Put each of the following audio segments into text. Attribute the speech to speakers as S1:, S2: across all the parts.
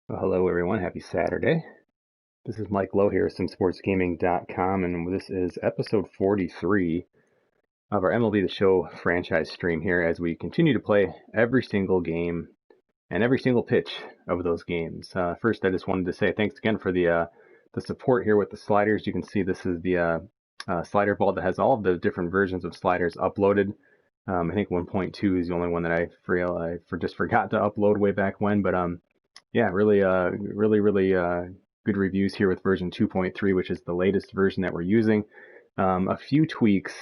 S1: Well, hello everyone, happy Saturday. This is Mike Lowe here, simsportsgaming.com, and this is episode 43 of our MLB The Show franchise stream here as we continue to play every single game and every single pitch of those games. First, I just wanted to say thanks again for the support here with the sliders. You can see this is the slider ball that has all of the different versions of sliders uploaded. I think 1.2 is the only one that I just forgot to upload way back when, but yeah, really good reviews here with version 2.3, which is the latest version that we're using. A few tweaks.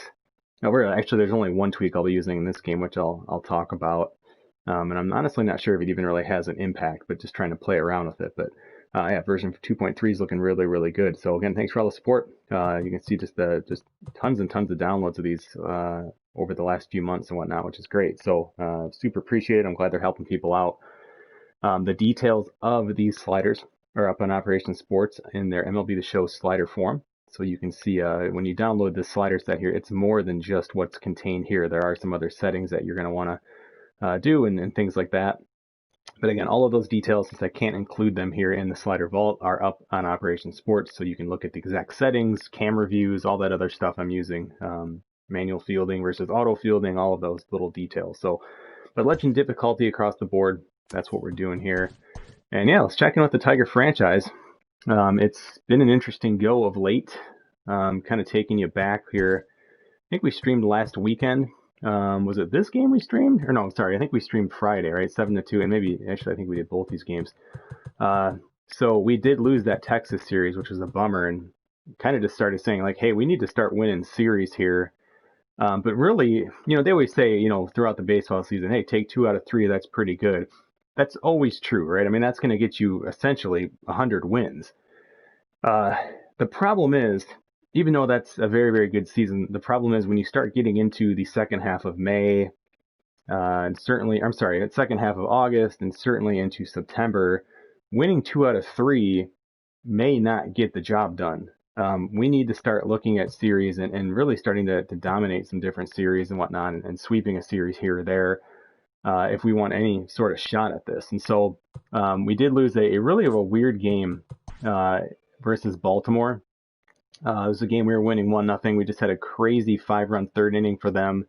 S1: No, there's only one tweak I'll be using in this game, which I'll talk about. And I'm honestly not sure if it even really has an impact, but just trying to play around with it. But yeah, version 2.3 is looking really good. So again, thanks for all the support. You can see just tons and tons of downloads of these over the last few months and whatnot, which is great. So super appreciate it. I'm glad they're helping people out. The details of these sliders are up on Operation Sports in their MLB The Show slider form. So you can see when you download this slider set here, it's more than just what's contained here. There are some other settings that you're going to want to do and things like that. But again, all of those details, since I can't include them here in the slider vault, are up on Operation Sports. So you can look at the exact settings, camera views, all that other stuff I'm using, manual fielding versus auto fielding, all of those little details. So, but legend difficulty across the board, that's what we're doing here. And yeah, let's check in with the Tiger franchise. It's been an interesting go of late. Kind of taking you back here. I think we streamed last weekend. Was it this game we streamed? Or no, sorry, I think we streamed Friday, right? 7-2, and maybe actually I think we did both these games. So we did lose that Texas series, which was a bummer, and kind of just started saying like, hey, we need to start winning series here. But really, they always say, throughout the baseball season, hey, take 2 out of 3, that's pretty good. That's always true, right? I mean, that's going to get you essentially 100 wins. The problem is, even though that's a very good season, the problem is when you start getting into the second half of May, and certainly, I'm sorry, the second half of August, and certainly into September, winning 2 out of 3 may not get the job done. We need to start looking at series and really starting to dominate some different series and whatnot, and sweeping a series here or there. If we want any sort of shot at this. And so we did lose a really of a weird game versus Baltimore. It was a game we were winning 1-0. We just had a crazy 5-run third inning for them.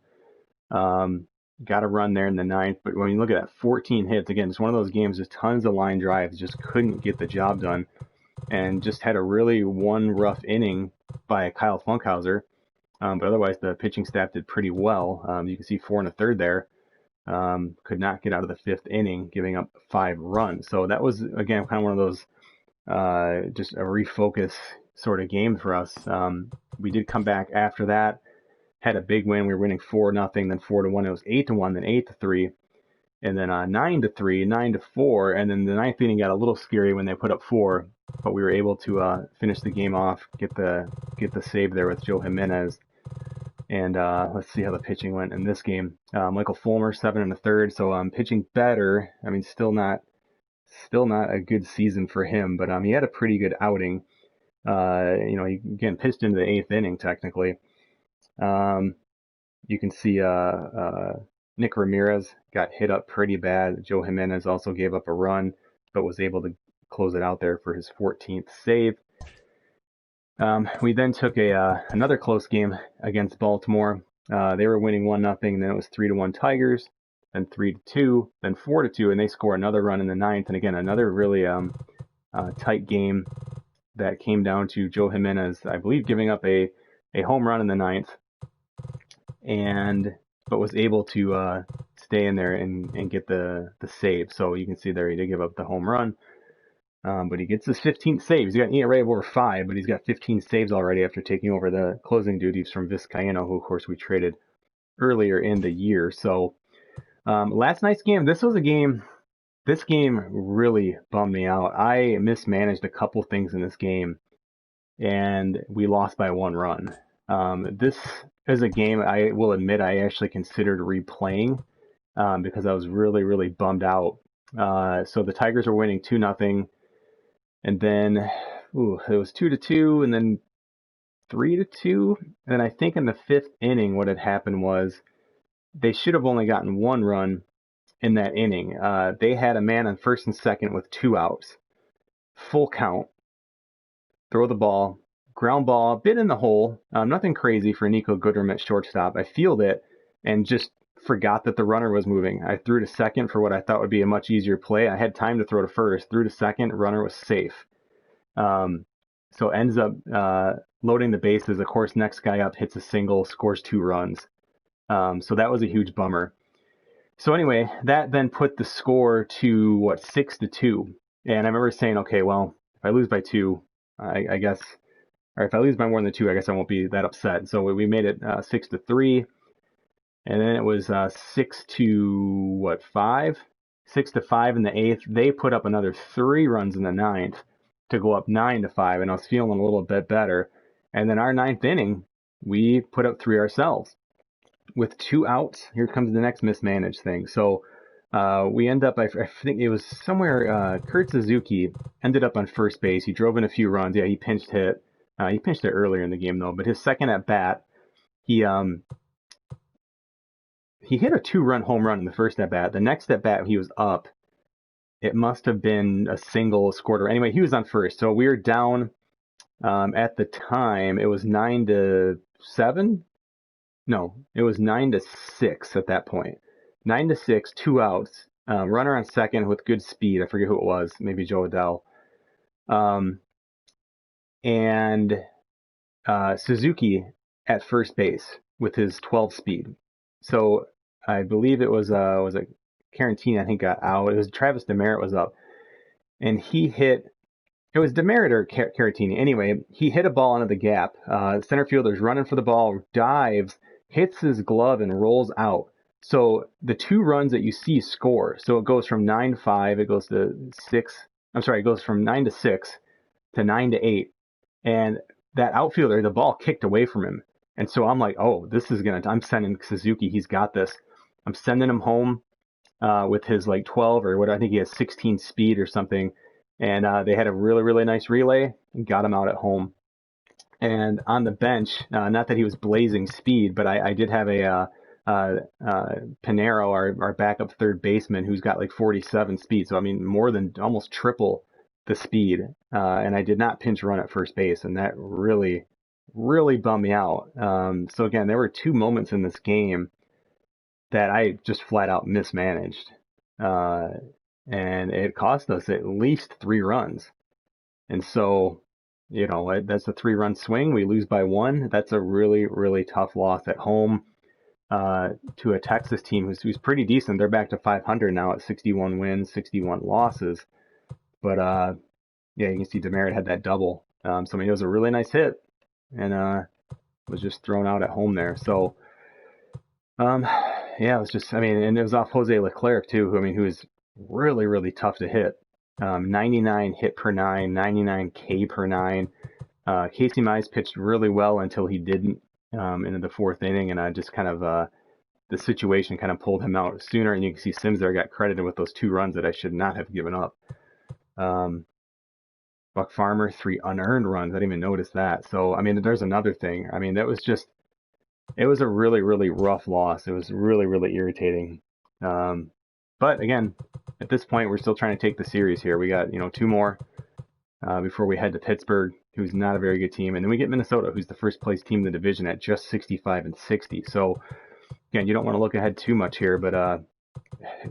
S1: Got a run there in the ninth. But when you look at that, 14 hits, again, it's one of those games with tons of line drives, just couldn't get the job done. And just had a really one rough inning by Kyle Funkhauser. But otherwise, the pitching staff did pretty well. You can see 4 1/3 there. Could not get out of the 5th inning, giving up 5 runs. So that was, again, kind of one of those just a refocus sort of game for us. We did come back after that, had a big win. We were winning 4-0, then 4-1. It was 8-1, then 8-3, and then 9-3, 9-4, and then the 9th inning got a little scary when they put up 4, but we were able to finish the game off, get the save there with Joe Jimenez. And let's see how the pitching went in this game. Michael Fulmer, 7 1/3. So pitching better. I mean, still not a good season for him, but he had a pretty good outing. He again pitched into the 8th inning technically. You can see Nick Ramirez got hit up pretty bad. Joe Jimenez also gave up a run, but was able to close it out there for his 14th save. We then took another close game against Baltimore. They were winning 1-0, then it was 3-1 Tigers, then 3-2, then 4-2, and they score another run in the 9th. And again, another really tight game that came down to Joe Jimenez, I believe, giving up a home run in the 9th, but was able to stay in there and get the save. So you can see there he did give up the home run. But he gets his 15th saves. He's got an ERA of over 5, but he's got 15 saves already after taking over the closing duties from Vizcaino, who, of course, we traded earlier in the year. So last night's game, this game really bummed me out. I mismanaged a couple things in this game, and we lost by 1 run. This is a game I will admit I actually considered replaying because I was really bummed out. So the Tigers were winning 2-0. And then it was 2-2, and then 3-2. And I think in the 5th inning, what had happened was they should have only gotten 1 run in that inning. They had a man on first and second with 2 outs. full count, throw the ball, ground ball, a bit in the hole, nothing crazy for Nico Goodrum at shortstop. I fielded it and just forgot that the runner was moving. I threw to second for what I thought would be a much easier play. I had time to throw to first, threw to second, runner was safe. So ends up loading the bases. Of course, next guy up hits a single, scores 2 runs. So that was a huge bummer. So anyway, that then put the score to 6-2. And I remember saying, okay, well, if I lose by 2, I guess, or if I lose by more than 2, I guess I won't be that upset. So we made it 6-3, and then it was 6-5, 6-5 in the 8th. They put up another 3 runs in the 9th to go up 9-5, and I was feeling a little bit better. And then our 9th inning, we put up 3 ourselves with 2 outs. Here comes the next mismanaged thing. So we end up, I think it was somewhere, Kurt Suzuki ended up on first base. He drove in a few runs. Yeah, he pinched hit. He pinched it earlier in the game, though. But his second at bat, he hit a 2-run home run in the first at bat. The next at bat, he was up. It must have been a single scored. Anyway, he was on first. So we were down at the time. It was 9-7. No, it was 9-6 at that point. 9-6, 2 outs. Runner on second with good speed. I forget who it was. Maybe Joe Adell. And Suzuki at first base with his 12 speed. So I believe it was Caratini, I think, got out. It was Travis Demerit was up, and he hit. It was Demerit or Caratini. Anyway, he hit a ball into the gap. Center fielder's running for the ball, dives, hits his glove, and rolls out. So the 2 runs that you see score. So it goes from 9-5. It goes to 6. I'm sorry. It goes from 9-6 to 9-8, and that outfielder, the ball kicked away from him. And so I'm like, oh, I'm sending Suzuki. He's got this. I'm sending him home with his 12 or what, I think he has 16 speed or something. And they had a really, really nice relay and got him out at home. And on the bench, not that he was blazing speed, but I did have a Pinero, our backup third baseman, who's got 47 speed. So, I mean, more than almost triple the speed. And I did not pinch run at first base. And that really, really bummed me out. So, again, there were 2 moments in this game that I just flat out mismanaged. And it cost us at least 3 runs. And so, that's a 3-run swing. We lose by 1. That's a really, really tough loss at home to a Texas team who's pretty decent. They're back to 500 now at 61 wins, 61 losses. But, yeah, you can see Demerit had that double. So, I mean, it was a really nice hit and was just thrown out at home there. So, yeah, it was just, I mean, and it was off Jose Leclerc, too, who was really, really tough to hit. 99 hit per 9, 99 K per 9. Casey Mize pitched really well until he didn't into the 4th inning, and I just kind of the situation kind of pulled him out sooner. And you can see Sims there got credited with those 2 runs that I should not have given up. Buck Farmer, 3 unearned runs. I didn't even notice that. So I mean, there's another thing. I mean, it was a really, really rough loss. It was really, really irritating. But again, at this point, we're still trying to take the series here. We got, 2 more before we head to Pittsburgh, who's not a very good team. And then we get Minnesota, who's the first place team in the division at just 65-60. So again, you don't want to look ahead too much here, but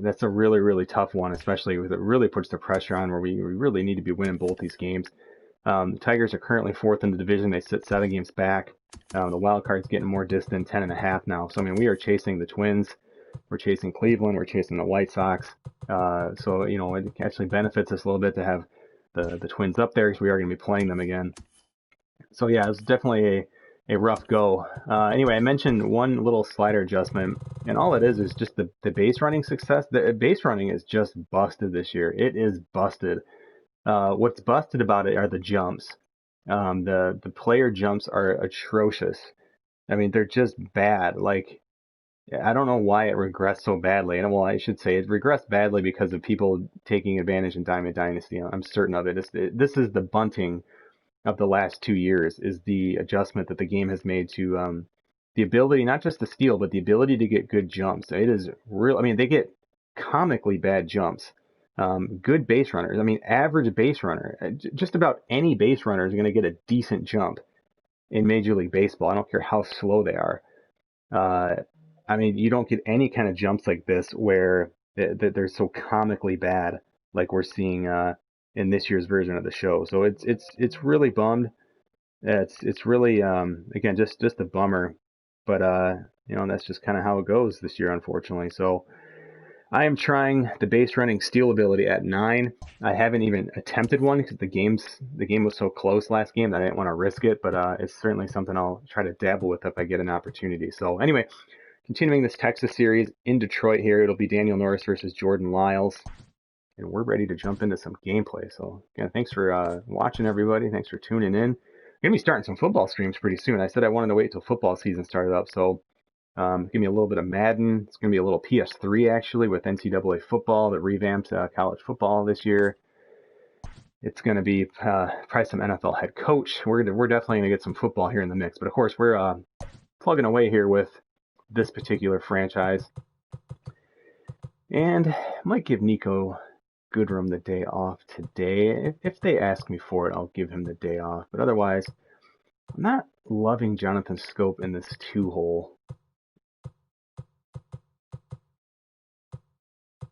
S1: that's a really, really tough one, especially with it really puts the pressure on where we really need to be winning both these games. The Tigers are currently 4th in the division. They sit 7 games back. The wild card's getting more distant, 10.5 now. So, I mean, we are chasing the Twins. We're chasing Cleveland. We're chasing the White Sox. So, it actually benefits us a little bit to have the Twins up there because we are going to be playing them again. So, yeah, it's definitely a rough go. Anyway, I mentioned one little slider adjustment, and all it is just the base running success. The base running is just busted this year. It is busted. What's busted about it are the jumps. The player jumps are atrocious. I mean, they're just bad. I don't know why it regressed so badly. And well, I should say it regressed badly because of people taking advantage in Diamond Dynasty. I'm certain of it. This is the bunting of the last 2 years, is the adjustment that the game has made to the ability, not just to steal, but the ability to get good jumps. It is real. I mean, they get comically bad jumps. Good base runners. I mean, average base runner. Just about any base runner is going to get a decent jump in Major League Baseball. I don't care how slow they are. I mean, you don't get any kind of jumps like this where they're so comically bad, like we're seeing in this year's version of the show. So it's really bummed. It's really again just a bummer, but that's just kind of how it goes this year, unfortunately. So I am trying the base running steal ability at 9. I haven't even attempted one because the game was so close last game that I didn't want to risk it, but it's certainly something I'll try to dabble with if I get an opportunity. So anyway, continuing this Texas series in Detroit here, it'll be Daniel Norris versus Jordan Lyles, and we're ready to jump into some gameplay. So again, thanks for watching, everybody. Thanks for tuning in. I'm gonna be starting some football streams pretty soon. I said I wanted to wait till football season started up, so give me a little bit of Madden. It's going to be a little PS3 actually with NCAA football that revamped college football this year. It's going to be probably some NFL head coach. We're definitely going to get some football here in the mix. But of course, we're plugging away here with this particular franchise. And I might give Nico Goodrum the day off today. If they ask me for it, I'll give him the day off. But otherwise, I'm not loving Jonathan Scope in this 2-hole.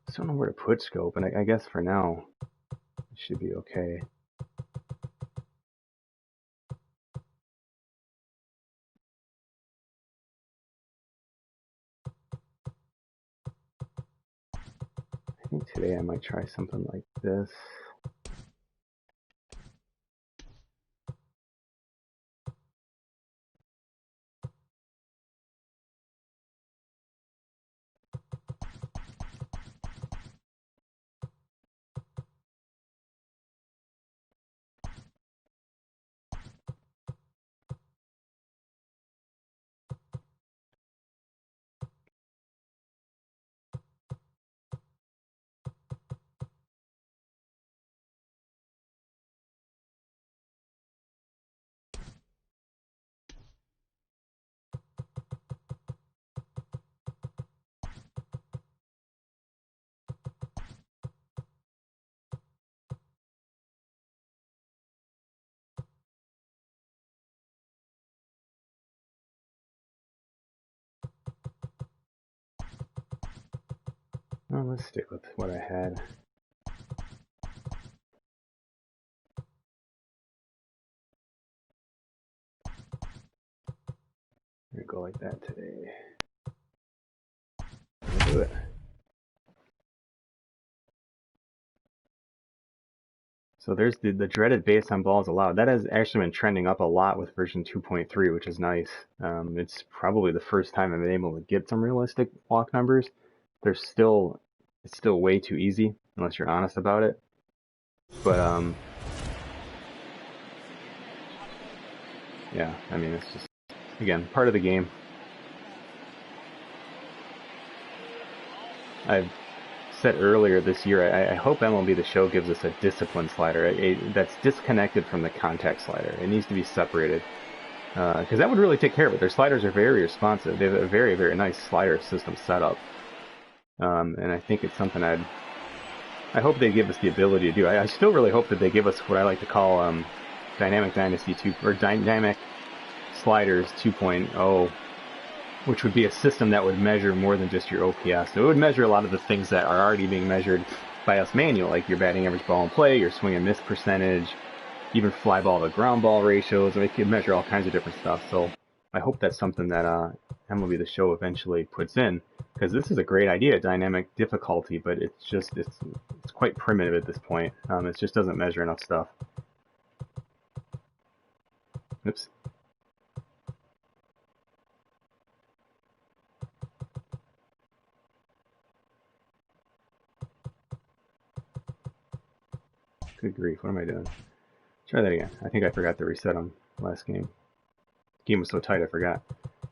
S1: I don't know where to put Scope, and I guess for now it should be okay. I think today I might try something like this. Well, let's stick with what I had. I'm gonna go like that today. I'll do it. So there's the dreaded base on balls allowed. That has actually been trending up a lot with version 2.3, which is nice. It's probably the first time I've been able to get some realistic walk numbers. It's still way too easy unless you're honest about it. But yeah, I mean, it's just, again, part of the game. I've said earlier this year, I hope MLB The Show gives us a discipline slider that's disconnected from the contact slider. It needs to be separated because that would really take care of it. Their sliders are very responsive. They have a very, very nice slider system set up, and I think it's something I hope they give us the ability to do. I still really hope that they give us what I like to call Dynamic Dynasty 2 or Dynamic Sliders 2.0, which would be a system that would measure more than just your OPS. So it would measure a lot of the things that are already being measured by us manual, like your batting average ball in play, your swing and miss percentage, even fly ball to ground ball ratios. It could measure all kinds of different stuff. So I hope that's something that MLB The Show eventually puts in, because this is a great idea, dynamic difficulty, but it's quite primitive at this point. It just doesn't measure enough stuff. Oops. Good grief, what am I doing? Try that again. I think I forgot to reset them last game. Game was so tight I forgot.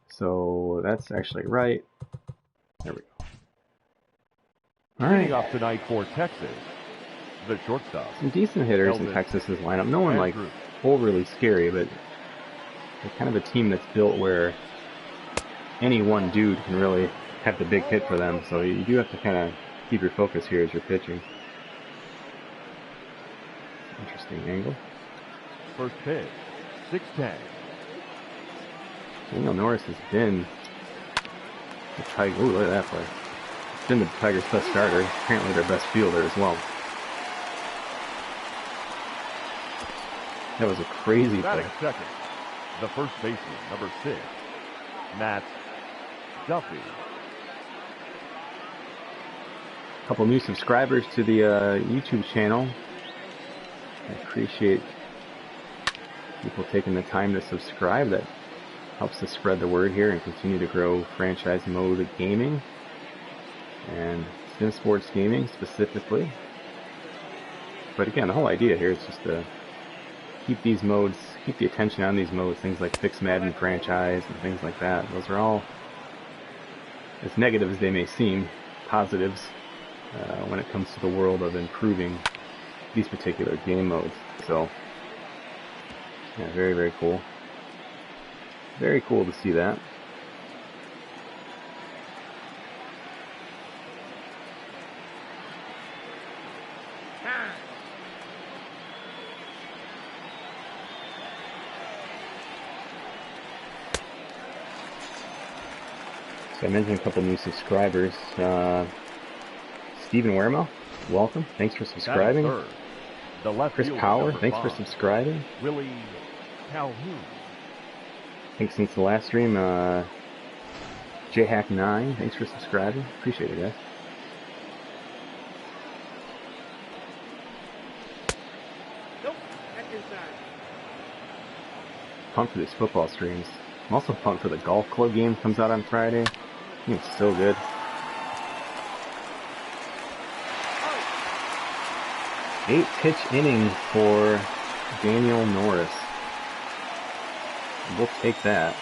S1: So that's actually right. There we go.
S2: All right. Leading off tonight for Texas, the shortstop.
S1: Some decent hitters in Texas's lineup. No one like overly scary, but they're kind of a team that's built where any one dude can really have the big hit for them. So you do have to kind of keep your focus here as you're pitching. Interesting angle.
S2: First pitch, 6-10.
S1: Daniel Norris has been the Tiger. Ooh, look at that play. It's been the Tigers' best starter. Apparently their best fielder as well. That was a crazy play.
S2: Second, the first baseman, number 6, Matt Duffy.
S1: A couple new subscribers to the YouTube channel. I appreciate people taking the time to subscribe. That helps to spread the word here and continue to grow franchise mode gaming and sim sports gaming specifically. But again, the whole idea here is just to keep these modes, keep the attention on these modes, things like Fix Madden franchise and things like that. Those are all, as negative as they may seem, positives when it comes to the world of improving these particular game modes. So, yeah, very, very cool. Very cool to see that. So I mentioned a couple new subscribers. Stephen Wermo, welcome. Thanks for subscribing. Chris Power, thanks for subscribing.
S2: Willie Calhoun.
S1: I think since the last stream, JHack9, thanks for subscribing. Appreciate it, guys.
S3: Nope, that's inside.
S1: Pumped for these football streams. I'm also pumped for the golf club game comes out on Friday. It's so good. 8-pitch inning for Daniel Norris. We'll take that.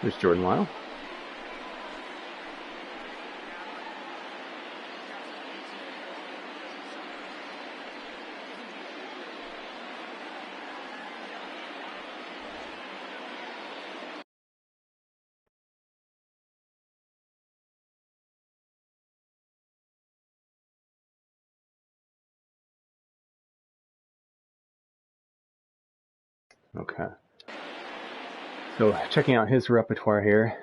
S1: There's Jordan Lowe. Okay. So checking out his repertoire here,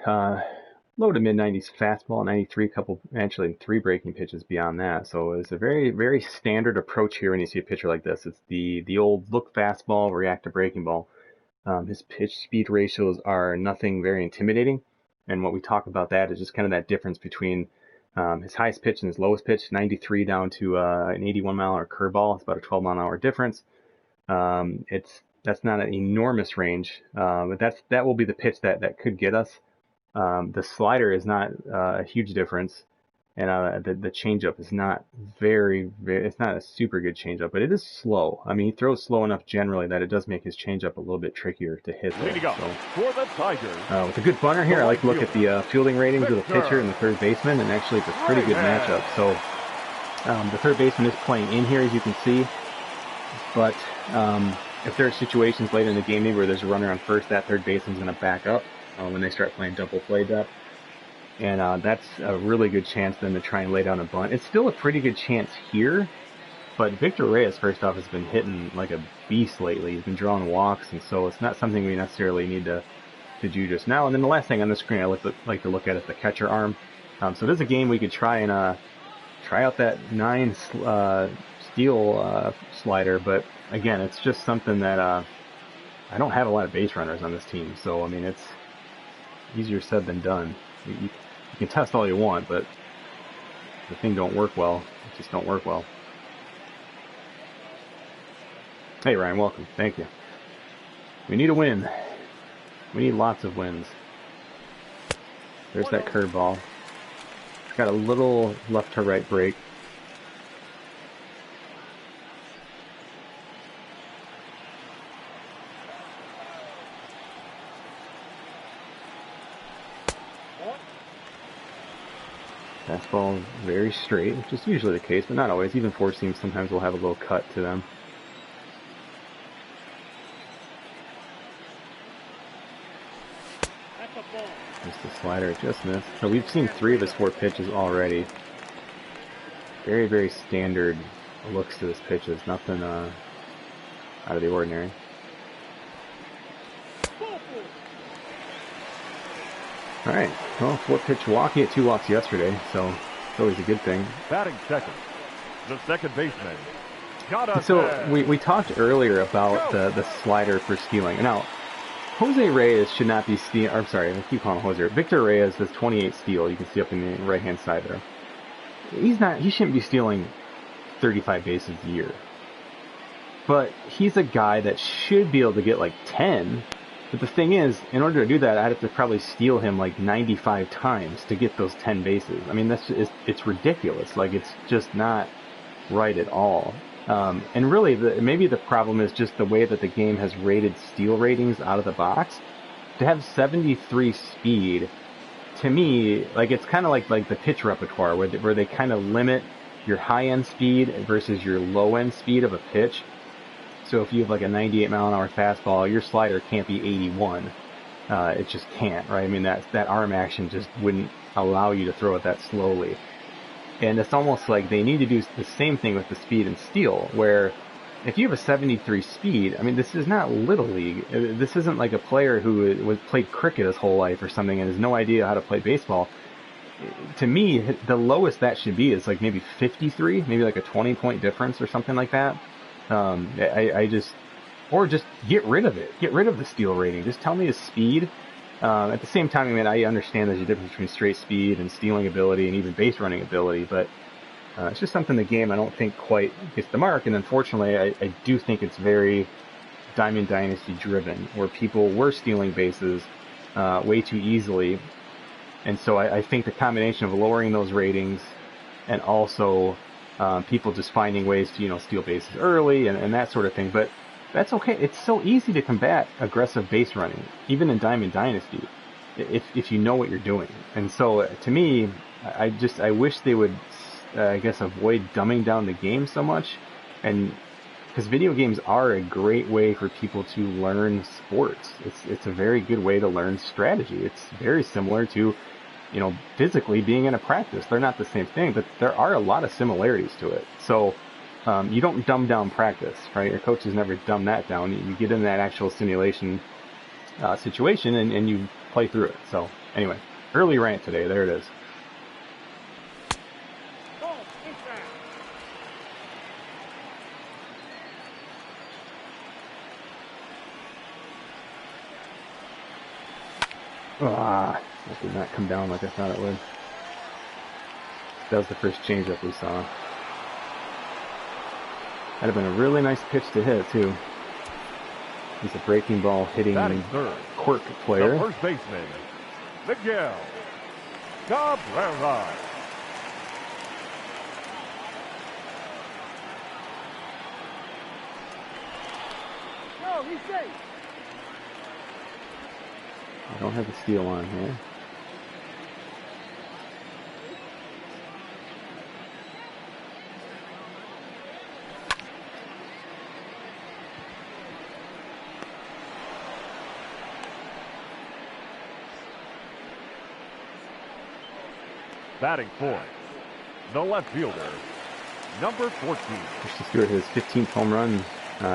S1: low to mid 90s fastball, 93, actually 3 breaking pitches beyond that. So it's a very, very standard approach here when you see a pitcher like this. It's the old look fastball, react to breaking ball. His pitch speed ratios are nothing very intimidating. And what we talk about that is just kind of that difference between his highest pitch and his lowest pitch, 93 down to an 81 mile an hour curveball. It's about a 12 mile an hour difference. That's not an enormous range, but that will be the pitch that could get us. The slider is not a huge difference, and the changeup is not it's not a super good changeup, but it is slow. I mean, he throws slow enough generally that it does make his changeup a little bit trickier to hit there.
S2: So, for the Tigers.
S1: With a good bunter here, I like to look at the fielding ratings of the pitcher and the third baseman, and actually it's a pretty good matchup. So the third baseman is playing in here, as you can see, but if there are situations later in the game maybe where there's a runner on first, that third baseman's going to back up when they start playing double play depth. And that's a really good chance then to try and lay down a bunt. It's still a pretty good chance here, but Victor Reyes, first off, has been hitting like a beast lately. He's been drawing walks, and so it's not something we necessarily need to do just now. And then the last thing on the screen I like to look at is the catcher arm. So there's a game we could try and try out that 9 steel slider, but again, it's just something that I don't have a lot of base runners on this team, so I mean it's easier said than done. You can test all you want, but the thing don't work well. It just don't work well. Hey Ryan, welcome. Thank you. We need a win. We need lots of wins. There's that curveball. It's got a little left to right break. Fastball very straight, which is usually the case, but not always. Even four seams sometimes will have a little cut to them.
S3: the ball.
S1: Just the slider just missed. So we've seen 3 of his 4 pitches already. Very, very standard looks to his pitches. Nothing out of the ordinary. All right. Well, 4-pitch walk. He had 2 walks yesterday, so it's always a good thing.
S2: Batting second, the second baseman. Got us
S1: So
S2: there.
S1: we talked earlier about the slider for stealing. Now, Jose Reyes should not be stealing. I'm sorry, I keep calling him Jose. Victor Reyes has 28 steal. You can see up in the right-hand side there. He shouldn't be stealing 35 bases a year. But he's a guy that should be able to get like 10. But the thing is, in order to do that, I'd have to probably steal him like 95 times to get those 10 bases. I mean, it's ridiculous. Like, it's just not right at all. And really, maybe the problem is just the way that the game has rated steal ratings out of the box. To have 73 speed, to me, like, it's kind of like the pitch repertoire, where they kind of limit your high-end speed versus your low-end speed of a pitch. So if you have like a 98-mile-an-hour fastball, your slider can't be 81. It just can't, right? I mean, that arm action just wouldn't allow you to throw it that slowly. And it's almost like they need to do the same thing with the speed and steal, where if you have a 73 speed, I mean, this is not Little League. This isn't like a player who played cricket his whole life or something and has no idea how to play baseball. To me, the lowest that should be is like maybe 53, maybe like a 20-point difference or something like that. Or just get rid of it. Get rid of the steal rating. Just tell me his speed. At the same time, I mean, I understand there's a difference between straight speed and stealing ability and even base running ability, but it's just something the game I don't think quite gets the mark. And unfortunately, I do think it's very Diamond Dynasty driven, where people were stealing bases way too easily. And so I think the combination of lowering those ratings and also people just finding ways to, steal bases early and that sort of thing. But that's okay. It's so easy to combat aggressive base running, even in Diamond Dynasty, if you know what you're doing. And so, to me, I wish they would, avoid dumbing down the game so much, and because video games are a great way for people to learn sports. It's a very good way to learn strategy. It's very similar to, physically being in a practice. They're not the same thing, but there are a lot of similarities to it. So. You don't dumb down practice, right? Your coaches never dumb that down. You get in that actual simulation situation and you play through it. So anyway, early rant today. There it is.
S3: Ball, inside.
S1: That did not come down like I thought it would. That was the first changeup we saw. That'd have been a really nice pitch to hit, too. He's a breaking ball hitting quirk player.
S2: The first baseman, Miguel Cabrera.
S3: No, he's safe.
S1: I don't have the steal on here.
S2: Batting fourth, the left fielder, number 14.
S1: Christian Stewart his 15th home run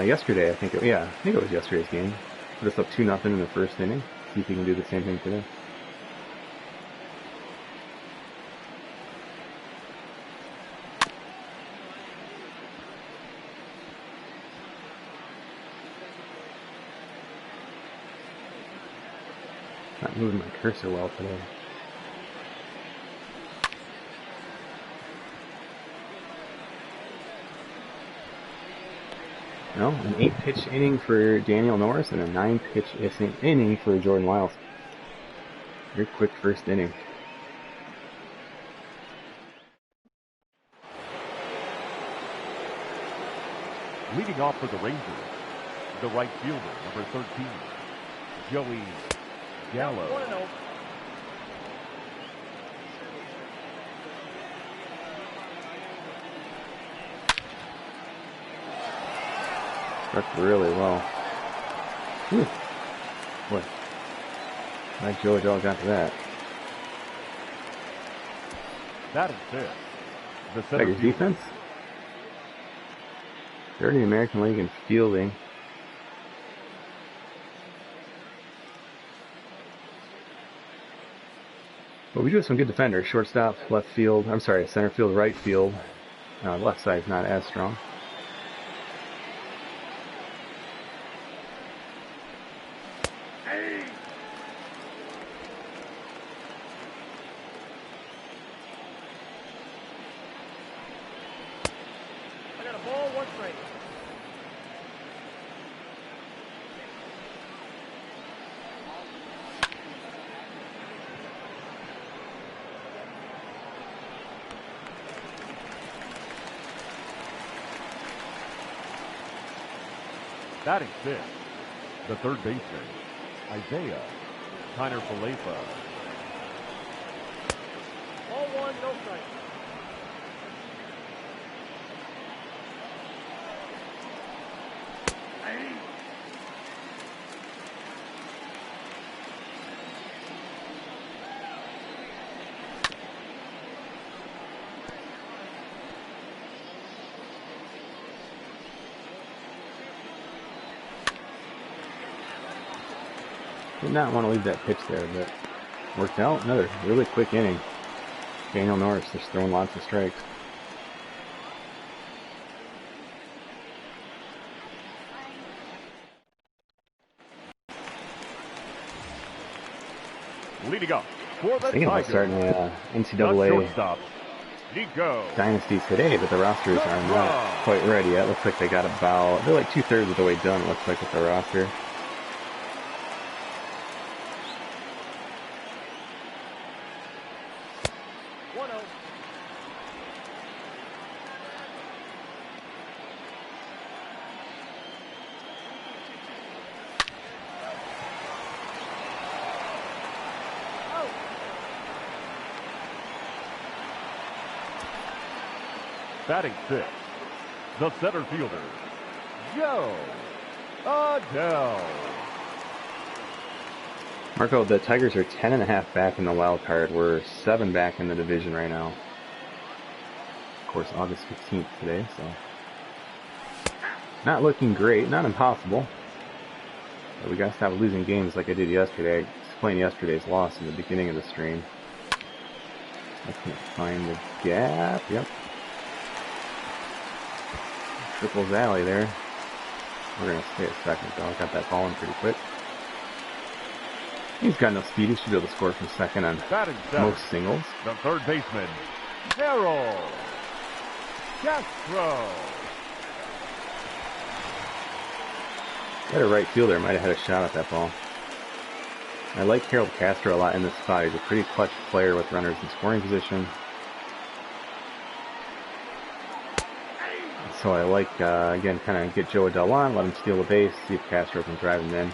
S1: yesterday. I think it was yesterday's game. Put us up 2-0 in the first inning. See if he can do the same thing today. Not moving my cursor well today. No, an 8-pitch inning for Daniel Norris and a 9-pitch inning for Jordan Lyles. Very quick first inning.
S2: Leading off for the Rangers, the right fielder, number 13, Joey Gallo.
S3: 1-0.
S1: Struck really well. Whew. Boy. Like Joe Adele got to that.
S2: That is it. The center
S1: Tigers
S2: fielder.
S1: defense. Third in the American League in fielding. But we do have some good defenders. Shortstop, left field. I'm sorry, center field, right field. Left side's not as strong.
S3: I got a ball, one strike.
S2: Batting fifth, the third baseman, Isaiah Tyner Falefa.
S3: Ball one, no strike.
S1: Did not want to leave that pitch there, but worked out. Another really quick inning. Daniel Norris just throwing lots of strikes.
S2: Leading up for the
S1: Thinking about
S2: Tigers,
S1: starting a
S2: the
S1: NCAA
S2: shortstop, Nico.
S1: dynasty today, but the rosters are not quite ready yet. Looks like they got about, they're like 2/3 of the way done, it looks like, with the roster.
S2: Batting fifth, the center fielder, Joe Adele.
S1: Marco, the Tigers are 10.5 back in the wild card. We're 7 back in the division right now. Of course, August 15th today, so not looking great, not impossible. But we got to stop losing games like I did yesterday. I explained yesterday's loss in the beginning of the stream. I can't find the gap. Yep. Triples alley there. We're going to stay a second, though. I got that ball in pretty quick. He's got no speed. He should be able to score from second on most singles.
S2: The third baseman, Harold Castro.
S1: That a right fielder might have had a shot at that ball. I like Harold Castro a lot in this spot. He's a pretty clutch player with runners in scoring position. So I like, again, kind of get Joe Adele on, let him steal the base, see if Castro can drive him in.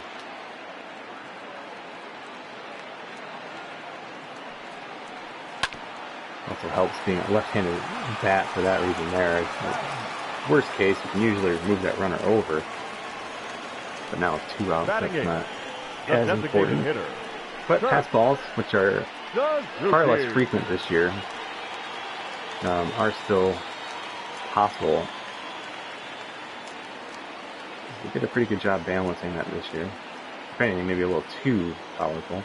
S1: Also helps being a left-handed bat for that reason there. Worst case, you can usually move that runner over. But now with 2 outs, that's not as important.
S2: Hitter.
S1: But pass balls, which are far less frequent this year, are still possible. We did a pretty good job balancing that this year. If anything, maybe a little too powerful.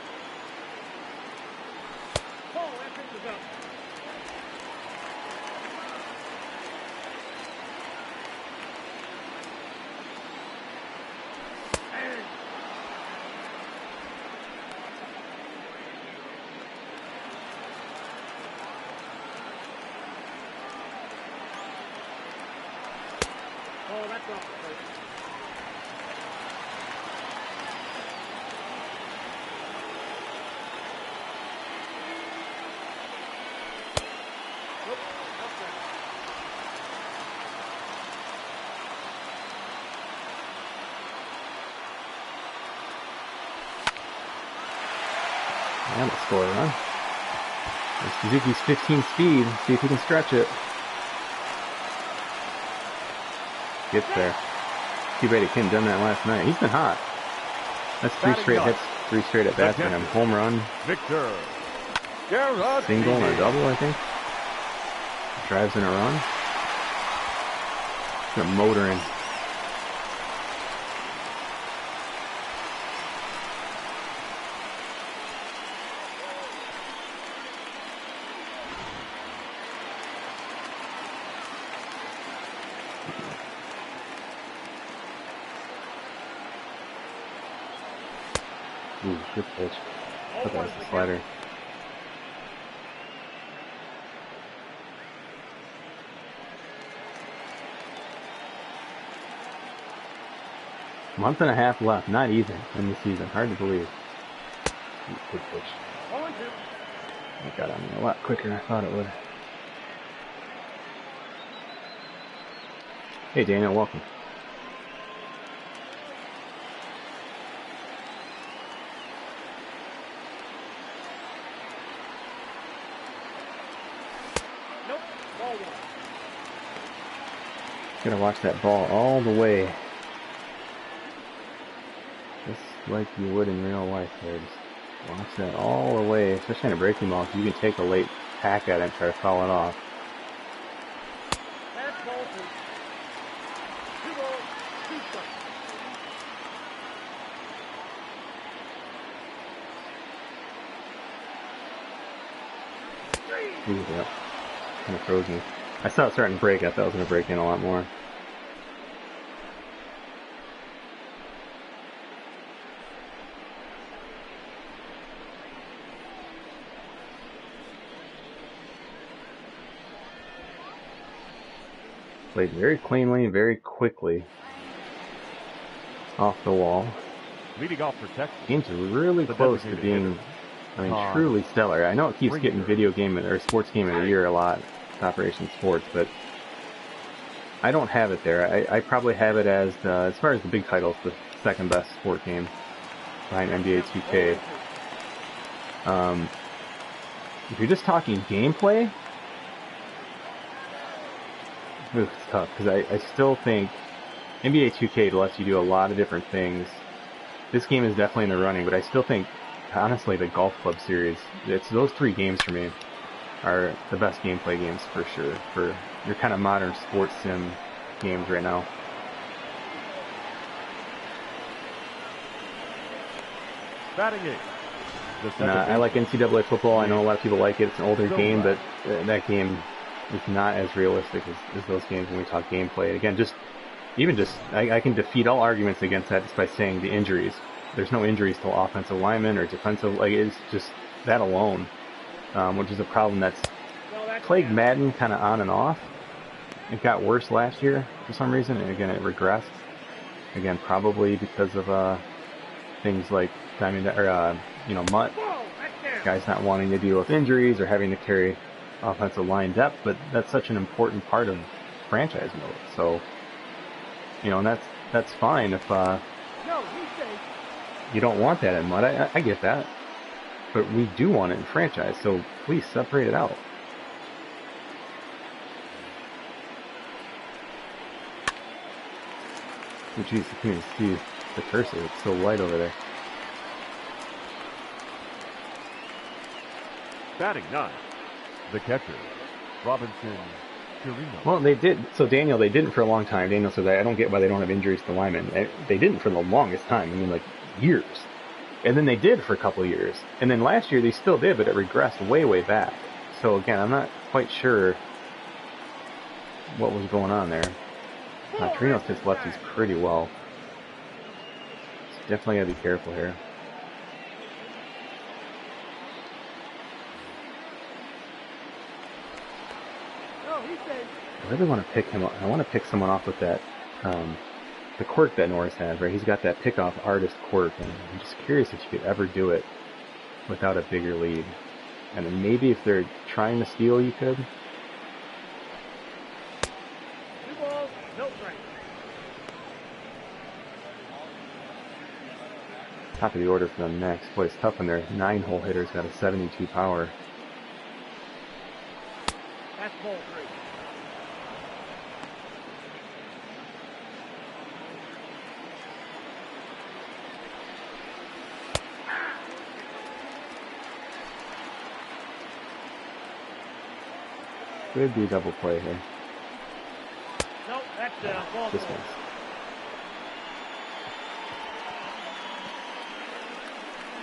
S3: Oh, that's off the plate. Nope, that's it.
S1: And a score run. There's Suzuki's 15 speed. See if he can stretch it. Gets there. Too bad he couldn't have done that last night. He's been hot. That's 3 straight hits 3 straight at bats for him. Home run,
S2: Victor.
S1: single, and a double, I think. Drives in a run. Gonna motor in. Ooh, good pitch. I thought that was the slider. Month and a half left, not even in the season. Hard to believe. Good pitch.
S3: 0-2.
S1: It got on me a lot quicker than I thought it would. Hey Daniel, welcome.
S3: Nope. Ball 1.
S1: Gotta watch that ball all the way. Just like you would in real life there. Just watch that all the way, especially in a breaking ball, because you can take a late hack at it and try to foul it off.
S3: That's ball 2. 2 balls, 2 strikes.
S1: Ooh, yeah. Kind of froze me. I saw it starting to break. I thought it was going to break in a lot more. Played very cleanly, very quickly. Off the wall.
S2: Leading off for Texas.
S1: Game's really
S2: The
S1: close to
S2: designated
S1: being,
S2: hitter.
S1: I mean, truly stellar. I know it keeps getting video game or sports game of the year a lot, Operation Sports, but I don't have it there. I probably have it as far as the big titles, the second best sport game behind NBA 2K. If you're just talking gameplay, it's tough, because I still think NBA 2K lets you do a lot of different things. This game is definitely in the running, but I still think, honestly, the Golf Club series, it's those 3 games for me are the best gameplay games for sure, for your kind of modern sports sim games right now.
S2: Batting 8.
S1: And, I like NCAA football. I know a lot of people like it. It's an older game, but that game is not as realistic as those games when we talk gameplay. Again, I can defeat all arguments against that just by saying the injuries. There's no injuries to offensive linemen or defensive. Like, it's just that alone, which is a problem that's plagued Madden kind of on and off. It got worse last year for some reason, and again, it regressed. Again, probably because of things like Mutt, guys not wanting to deal with injuries or having to carry offensive line depth, but that's such an important part of franchise mode. So, and that's fine if you don't want that in Mutt. I get that, but we do want it in franchise. So please separate it out. Oh, geez, I can't even see the cursor. It's so light over there.
S2: Batting 9. The catcher, Robinson Chirino.
S1: Well, they did. So, Daniel, they didn't for a long time. Daniel says, I don't get why they don't have injuries to linemen. They didn't for the longest time. I mean, like, years. And then they did for a couple of years. And then last year they still did, but it regressed way, way back. So, again, I'm not quite sure what was going on there. Chirino hits lefties pretty well. So definitely got to be careful here. I really want to pick him up. I want to pick someone off with that, the quirk that Norris has, right? He's got that pick-off artist quirk, and I'm just curious if you could ever do it without a bigger lead. And then maybe if they're trying to steal, you could.
S3: 2 balls, no strike.
S1: Top of the order for them next. Boy, it's tough when their 9-hole hitter's got a 72 power.
S3: That's ball 3.
S1: Could be a double play here.
S3: No, that's ball.
S1: Just miss.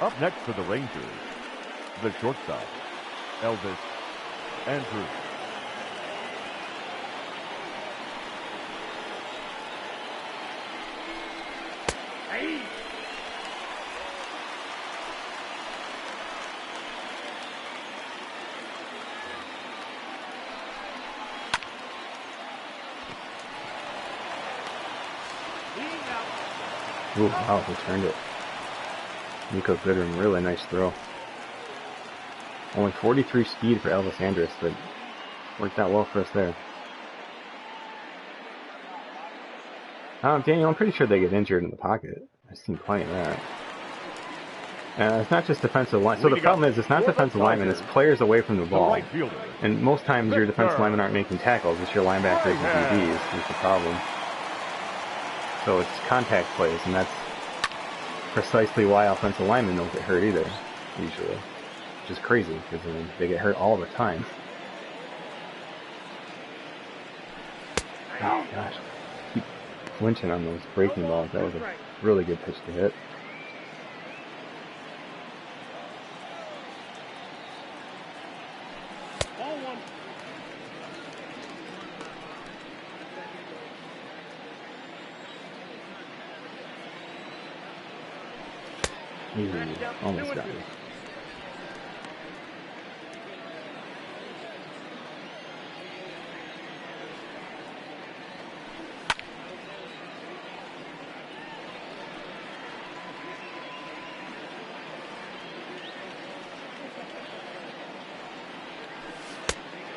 S2: Up next for the Rangers, the shortstop, Elvis Andrews.
S3: Hey.
S1: Ooh, wow, he turned it. Nico Goodrum, really nice throw. Only 43 speed for Elvis Andrus, but worked out well for us there. Daniel, I'm pretty sure they get injured in the pocket. I've seen plenty of that. It's not just defensive line. So the problem is, it's not defensive linemen, it's players away from the ball. And most times your defensive linemen aren't making tackles, it's your linebackers and DBs is the problem. So it's contact plays, and that's precisely why offensive linemen don't get hurt either, usually. Which is crazy, because they get hurt all the time. Oh gosh, keep flinching on those breaking balls. That was a really good pitch to hit.
S3: Ball one.
S1: Ooh, almost got me.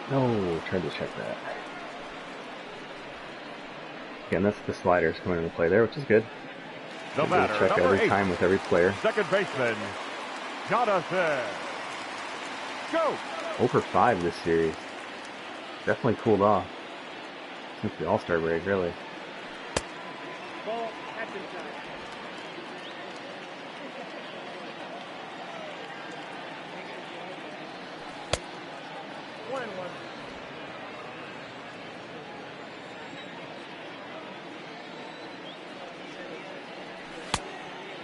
S1: No, tried to check that. Again, that's the sliders coming into play there, which is good.
S2: The batter,
S1: check every
S2: 8,
S1: time with every player.
S2: second baseman, Jonathan. Go!
S1: 0 for 5 this series. Definitely cooled off since the All-Star break, really.
S3: Ball at the side. 1-1.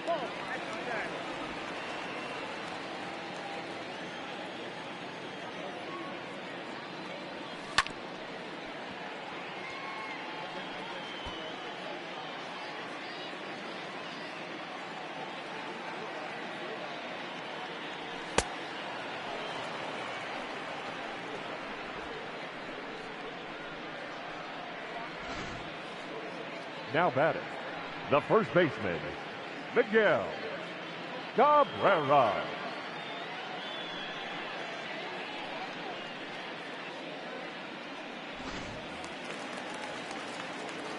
S3: Ball at the side.
S2: Now batting, the first baseman, Miguel Cabrera.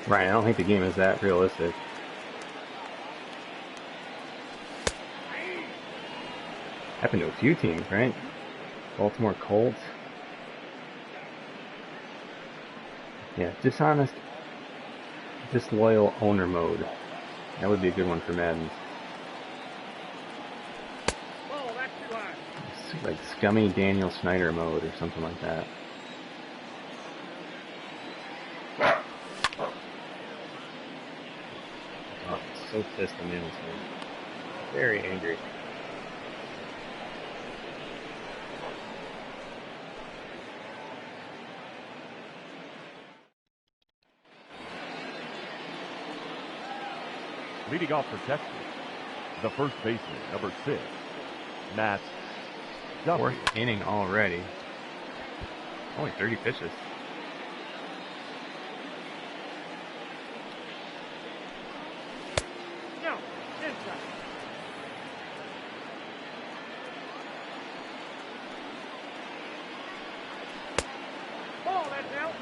S1: Right, I don't think the game is that realistic. Happened to a few teams, right? Baltimore Colts. Yeah, dishonest, disloyal owner mode. That would be a good one for Madden.
S3: Ball, that's too high.
S1: Like scummy Daniel Snyder mode or something like that. Oh, I'm so pissed I'm in this one. Very angry.
S2: Leading off for Texas, the first baseman, number 6, Matt Duffy.
S1: Fourth inning already. Only 30 pitches.
S3: No, inside. Ball, that's out.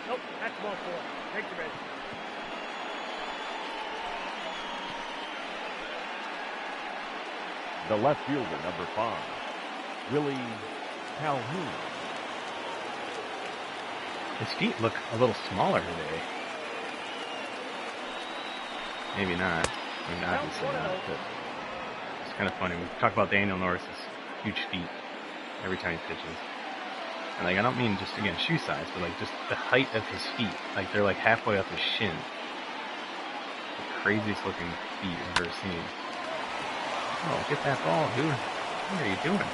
S3: Nope, that's ball 4. Take the base.
S2: The left fielder, number 5, Willie Calhoun.
S1: His feet look a little smaller today. Maybe not. I mean, obviously not. But it's kind of funny. We talk about Daniel Norris's huge feet every time he pitches. And like, I don't mean just, again, shoe size, but like just the height of his feet. Like they're like halfway up his shin. The craziest looking feet I've ever seen. Oh, get that ball, dude. What are you doing?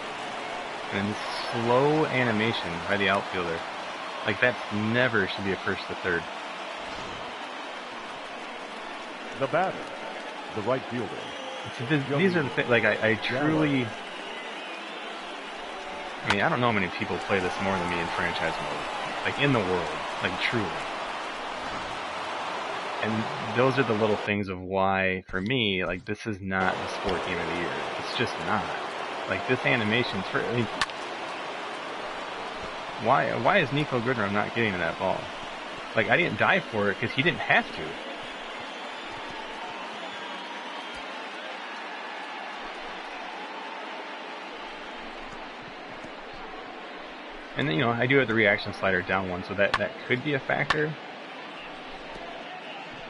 S1: And this slow animation by the outfielder. Like that's never should be a first to third.
S2: The batter, the right fielder.
S1: See, these are the things, like I truly, I mean, I don't know how many people play this more than me in franchise mode. Like in the world, like truly. And those are the little things of why, for me, like this is not the sport game of the year. It's just not. Like this animation's for, I mean, why is Nico Goodrum not getting to that ball? Like I didn't dive for it because he didn't have to. And then, you know, I do have the reaction slider down one, so that could be a factor.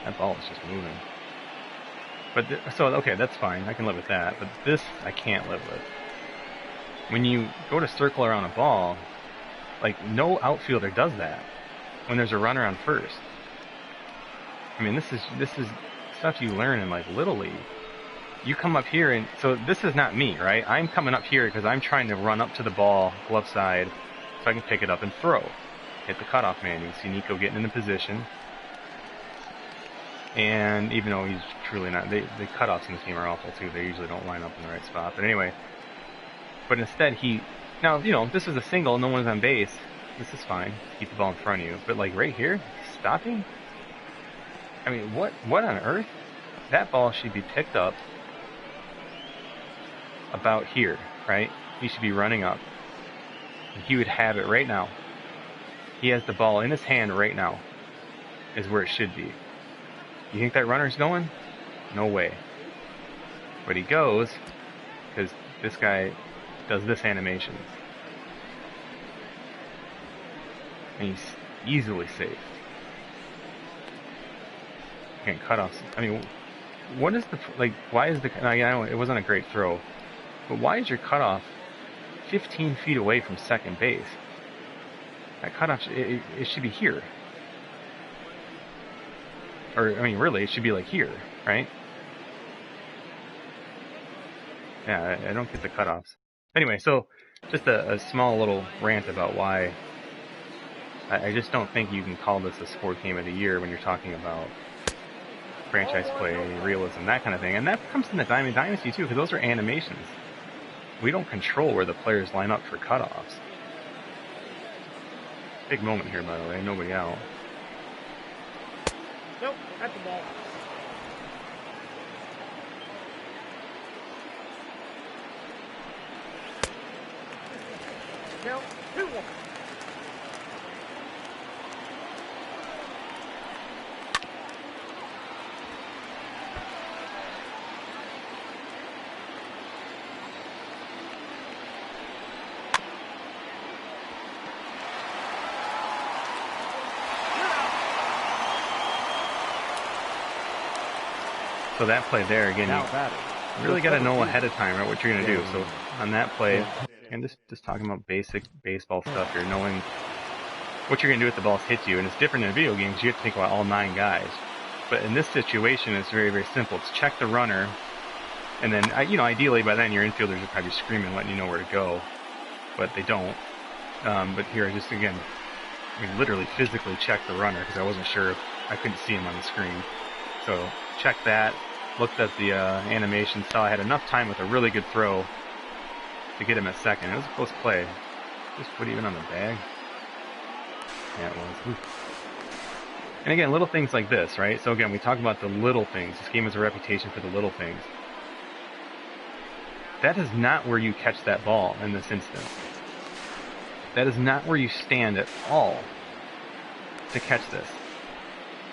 S1: That ball is just moving. But, so, okay, that's fine. I can live with that. But this, I can't live with. When you go to circle around a ball, like, no outfielder does that when there's a runner on first. I mean, this is stuff you learn in, like, Little League. You come up here, and so this is not me, right? I'm coming up here because I'm trying to run up to the ball, glove side, so I can pick it up and throw. Hit the cutoff man. You can see Nico getting in a position. And even though he's truly not, the cutoffs in this game are awful too. They usually don't line up in the right spot. But anyway, but instead now, you know, this is a single, no one's on base. This is fine. Keep the ball in front of you. But like right here, stopping? I mean, what on earth? That ball should be picked up about here, right? He should be running up. He would have it right now. He has the ball in his hand right now, is where it should be. You think that runner's going? No way. But he goes, because this guy does this animation. And he's easily safe. Again, cutoffs. I mean, what is the, like, why is the, I know it wasn't a great throw, but why is your cutoff 15 feet away from second base? That cutoff, it should be here. Or, I mean, really, it should be like here, right? Yeah, I don't get the cutoffs. Anyway, so just a small little rant about why I just don't think you can call this a sport game of the year when you're talking about franchise play, realism, that kind of thing. And that comes in the Diamond Dynasty, too, because those are animations. We don't control where the players line up for cutoffs. Big moment here, by the way. Nobody out.
S3: Nope, that's the ball. Count 2-1.
S1: So that play there, again, you really got to know ahead of time, right, what you're going to do. So on that play, and just talking about basic baseball stuff here, knowing what you're going to do if the ball hits you. And it's different in video games. You have to think about all 9 guys. But in this situation, it's very, very simple. It's check the runner, and then, you know, ideally by then your infielders are probably screaming, letting you know where to go. But they don't. But here, just again, we literally physically checked the runner because I wasn't sure if I couldn't see him on the screen. So checked that, looked at the animation, saw I had enough time with a really good throw to get him at second. It was a close play. Just put even on the bag. Yeah, it was. Ooh. And again, little things like this, right? So again, we talk about the little things. This game has a reputation for the little things. That is not where you catch that ball in this instance. That is not where you stand at all. to catch this.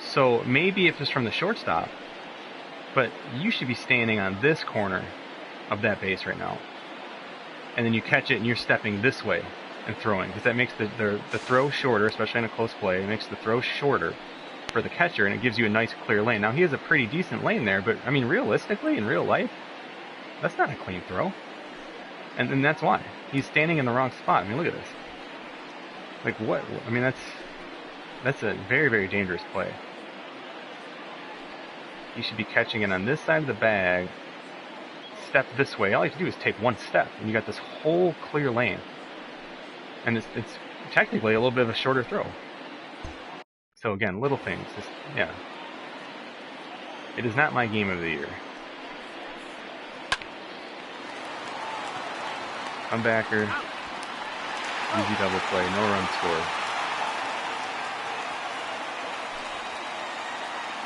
S1: So maybe if it's from the shortstop, but you should be standing on this corner of that base right now. And then you catch it and you're stepping this way and throwing, because that makes the throw shorter, especially in a close play. It makes the throw shorter for the catcher, and it gives you a nice clear lane. Now, he has a pretty decent lane there, but, I mean, realistically, in real life, that's not a clean throw. And that's why. He's standing in the wrong spot. I mean, look at this. Like, what? I mean, that's a very, very dangerous play. You should be catching it on this side of the bag, step this way. All you have to do is take one step, and you got this whole clear lane. And it's technically a little bit of a shorter throw. So again, little things. Just, yeah. It is not my game of the year. Comebacker. Easy double play. No run scored.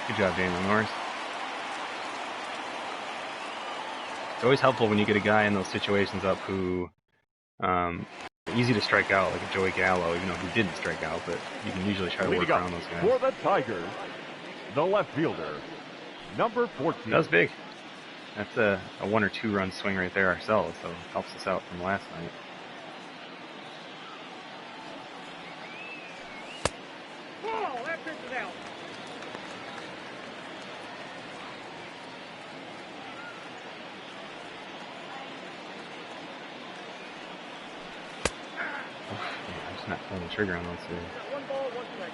S1: Good job, Daniel Norris. It's always helpful when you get a guy in those situations up who easy to strike out, like a Joey Gallo, even though he didn't strike out, but you can usually try to work around those guys.
S2: For the Tigers, the left fielder, number 14.
S1: That was big. That's a 1 or 2 run swing right there ourselves, so it helps us out from last night.
S3: Ball, that pitch is out.
S1: I'm just not pulling the trigger on those two.
S3: 1 ball, 1 strike.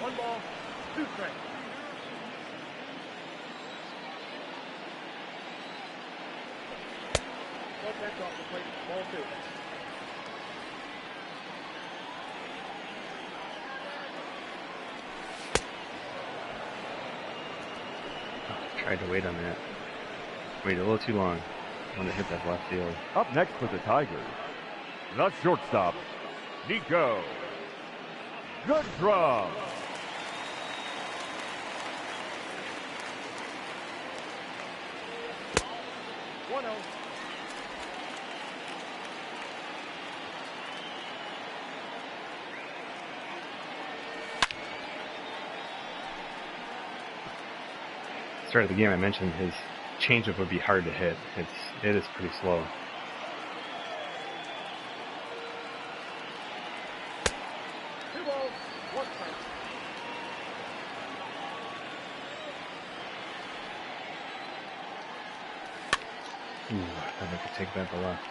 S3: One ball, 2 strikes. Well, that's off the plate. Ball 2.
S1: Tried to wait on that. Waited a little too long. Wanted to hit that left field.
S2: Up next for the Tigers, the shortstop, Nico Goodrum.
S3: One out.
S1: Start of the game, I mentioned his changeup would be hard to hit. It is pretty slow.
S3: Two balls, 1 strike.
S1: Ooh, I thought I could take that to left.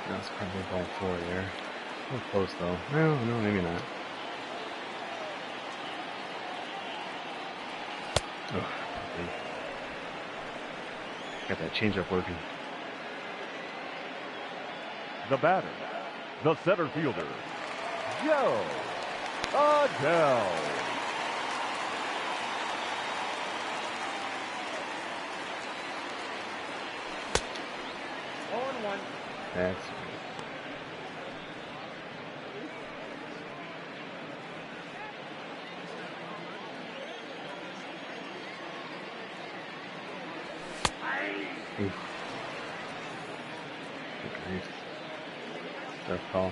S1: That's probably ball 4 there. A little close though. No, maybe not. Oh, got that changeup working.
S2: The batter, the center fielder, Joe Adele.
S3: On 1.
S1: That's oof. Good grief. Tough call.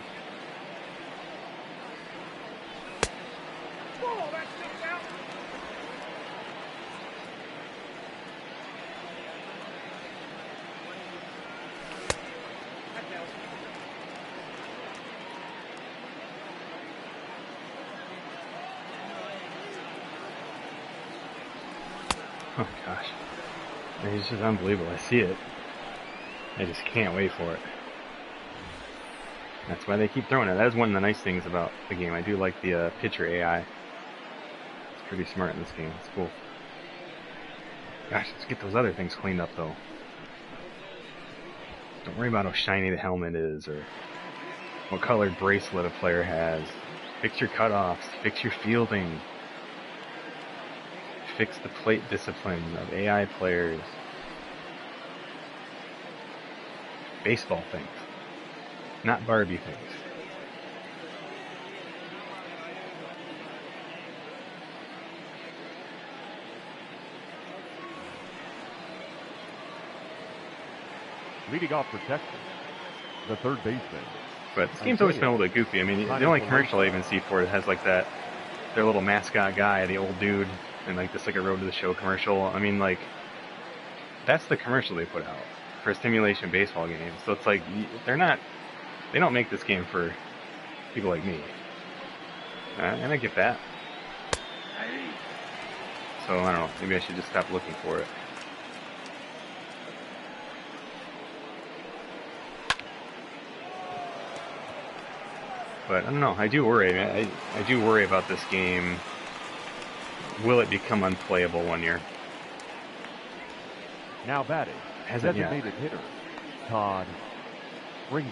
S3: Ball, that pitch out. That's out.
S1: Oh gosh. It's just unbelievable. I see it. I just can't wait for it. That's why they keep throwing it. That is one of the nice things about the game. I do like the pitcher AI. It's pretty smart in this game. It's cool. Gosh, let's get those other things cleaned up though. Don't worry about how shiny the helmet is or what colored bracelet a player has. Fix your cutoffs. Fix your fielding. Fix the plate discipline of AI players. Baseball things, not Barbie things.
S2: Leading off for Texas, the third baseman.
S1: But this game's always been a little bit goofy. I mean, the only commercial I even see for it has like that, their little mascot guy, the old dude, and like this like a Road to the Show commercial. I mean, like, that's the commercial they put out for a simulation baseball game. So it's like, they don't make this game for people like me. And I get that. So I don't know, maybe I should just stop looking for it. But I don't know, I do worry. I do worry about this game. Will it become unplayable one year?
S2: Now batting,
S1: Hasn't yet.
S2: designated hitter, Todd Frazier.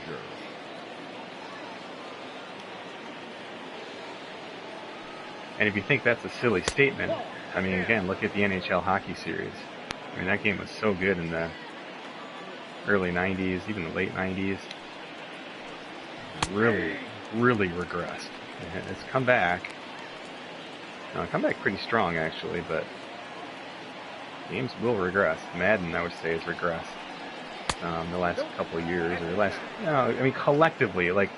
S1: And if you think that's a silly statement, I mean, again, look at the NHL hockey series. I mean, that game was so good in the early 90s, even the late 90s. Really, really regressed. And it's come back. Come back pretty strong, actually, but games will regress. Madden, I would say, has regressed the last couple of years, or I mean, collectively, like,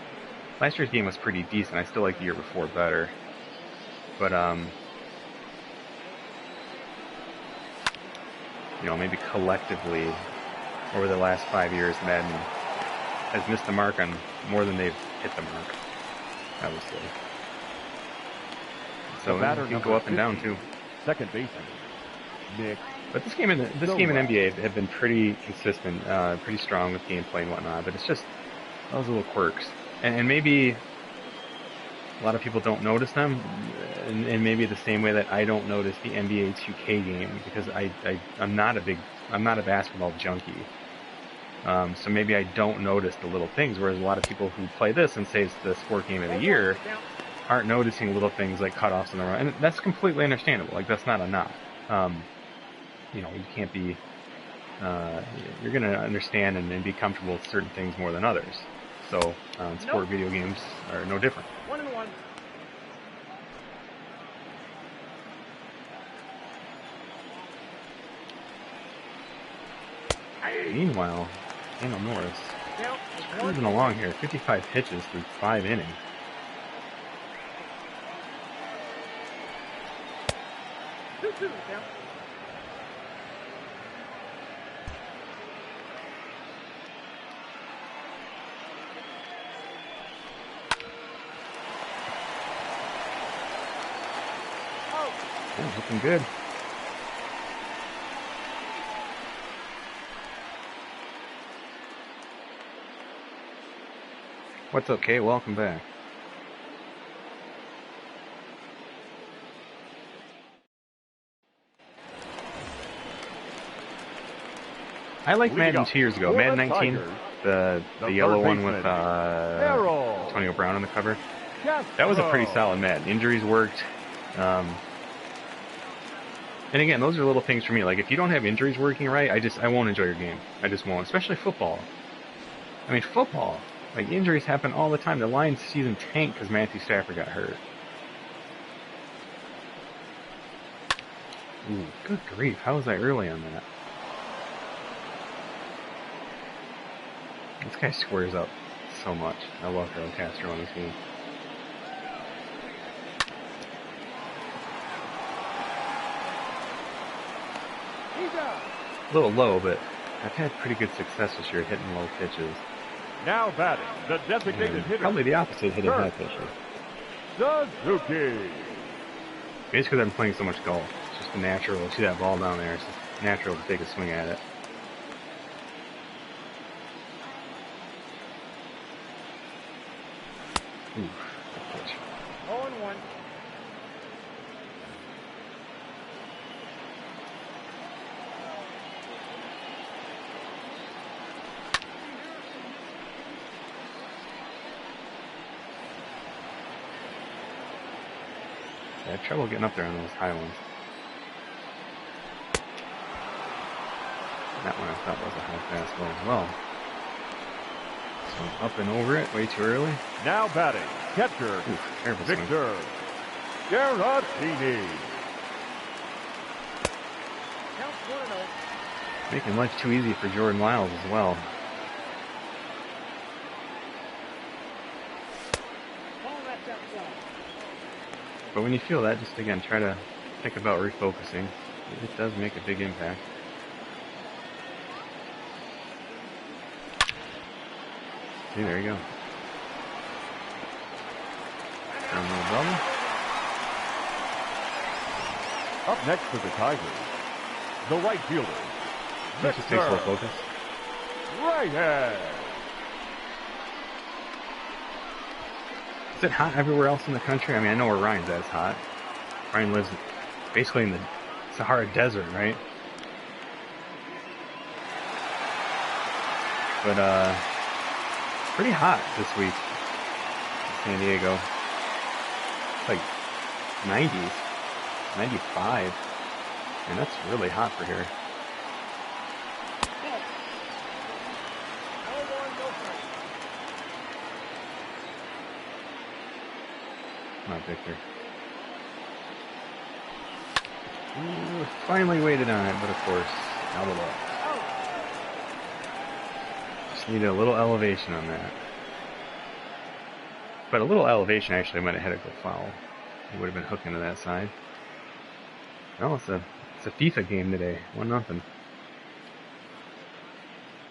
S1: last year's game was pretty decent. I still like the year before better. But, maybe collectively, over the last 5 years, Madden has missed the mark on more than they've hit the mark, I would say. So it can go up and down, too.
S2: Second baseman, Nick.
S1: But this game and NBA have been pretty consistent, pretty strong with gameplay and whatnot. But it's just those little quirks, and maybe a lot of people don't notice them, and maybe the same way that I don't notice the NBA 2K game, because I'm not a basketball junkie. So maybe I don't notice the little things, whereas a lot of people who play this and say it's the sport game of the year aren't noticing little things like cutoffs in the run, and that's completely understandable. Like, that's not a knock. You can't be, you're going to understand and be comfortable with certain things more than others. So, sport video games are no different.
S3: 1-1.
S1: Meanwhile, Daniel Norris cruising along here, 55 pitches through 5 innings. Oh, looking good. What's up, Kate? Welcome back. I liked Madden 2 years ago. Madden 19, the yellow one with Antonio Brown on the cover. That was a pretty solid Madden. Injuries worked. And again, those are little things for me. Like, if you don't have injuries working right, I won't enjoy your game. I just won't. Especially football. I mean, football. Like, injuries happen all the time. The Lions season tanked because Matthew Stafford got hurt. Ooh, good grief. How was I early on that? This guy squares up so much. I love Harold Castro on this game. A little low, but I've had pretty good success this year hitting low pitches.
S2: Now batting, the designated hitter.
S1: Probably the opposite, hitting high pitches.
S2: Suzuki.
S1: Basically, I'm playing so much golf. It's just natural. See that ball down there? It's just natural to take a swing at it. Ooh, good pitch.
S3: 0-1.
S1: I have trouble getting up there on those high ones. That one I thought was a high fastball as well. So up and over it way too early.
S2: Now batting, catcher,
S1: Terrible swing.
S2: Victor Garantini.
S3: Count 1-0.
S1: Making life too easy for Jordan Lyles as well.
S3: Ball left outside.
S1: But when you feel that, just again, try to think about refocusing. It does make a big impact. See, there you go. Down little double.
S2: Up next for the Tigers, the right fielder,
S1: That just takes a little focus.
S2: right hand.
S1: Is it hot everywhere else in the country? I mean, I know where Ryan's at, it's hot. Ryan lives basically in the Sahara Desert, right? But, pretty hot this week in San Diego. It's like 90s, 95. And that's really hot for here.
S3: Ball 1, no strike.
S1: Come on, Victor. Ooh, finally waited on it, but of course, out of luck. Just needed a little elevation on that. But a little elevation actually might have had it go foul. He would have been hooking to that side. No, it's a FIFA game today. 1-0.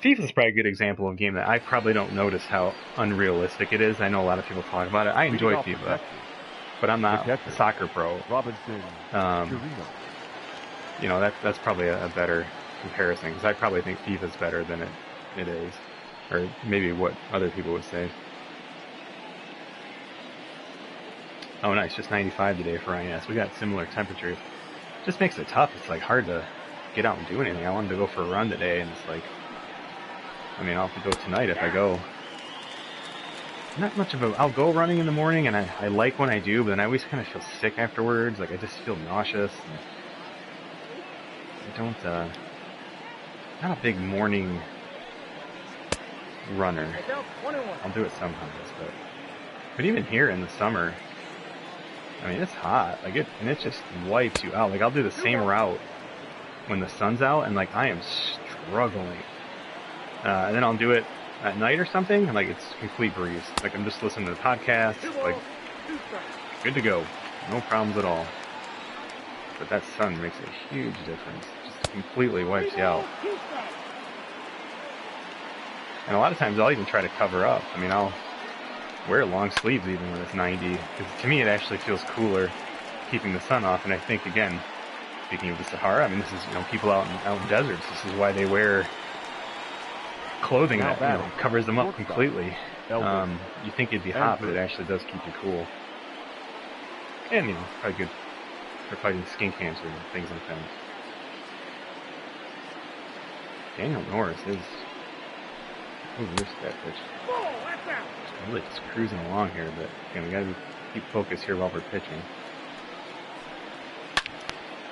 S1: FIFA is probably a good example of a game that I probably don't notice how unrealistic it is. I know a lot of people talk about it. I enjoy FIFA, but I'm not a soccer pro.
S2: Robinson, Chirino.
S1: You know, that's probably a better comparison, because I probably think FIFA's better than it is, or maybe what other people would say. Oh, nice, just 95 today for INS. We got similar temperatures. Just makes it tough. It's like hard to get out and do anything. I wanted to go for a run today, and it's like, I mean, I'll have to go tonight if I go. Not much of a, I'll go running in the morning, and I like when I do, but then I always kind of feel sick afterwards. Like I just feel nauseous. And I don't, not a big morning runner.
S3: Count 21.
S1: I'll do it sometimes, but even here in the summer, I mean, it's hot. Like it just wipes you out. Like I'll do the same route when the sun's out, and like I am struggling. And then I'll do it at night or something, and like it's complete breeze. Like I'm just listening to the podcast, like good to go, no problems at all. But that sun makes a huge difference. Just completely wipes you out. And a lot of times I'll even try to cover up. I mean, I'll wear long sleeves even when it's 90, because to me it actually feels cooler keeping the sun off. And I think, again, speaking of the Sahara, I mean, this is, you know, people out in deserts, this is why they wear clothing that, you know, covers them up completely. You think it'd be hot, but it actually does keep you cool. And, you know, probably good for fighting skin cancer and things like that. Daniel Norris is... Ooh, missed that pitch. Really just cruising along here, but again, we gotta keep focused here while we're pitching.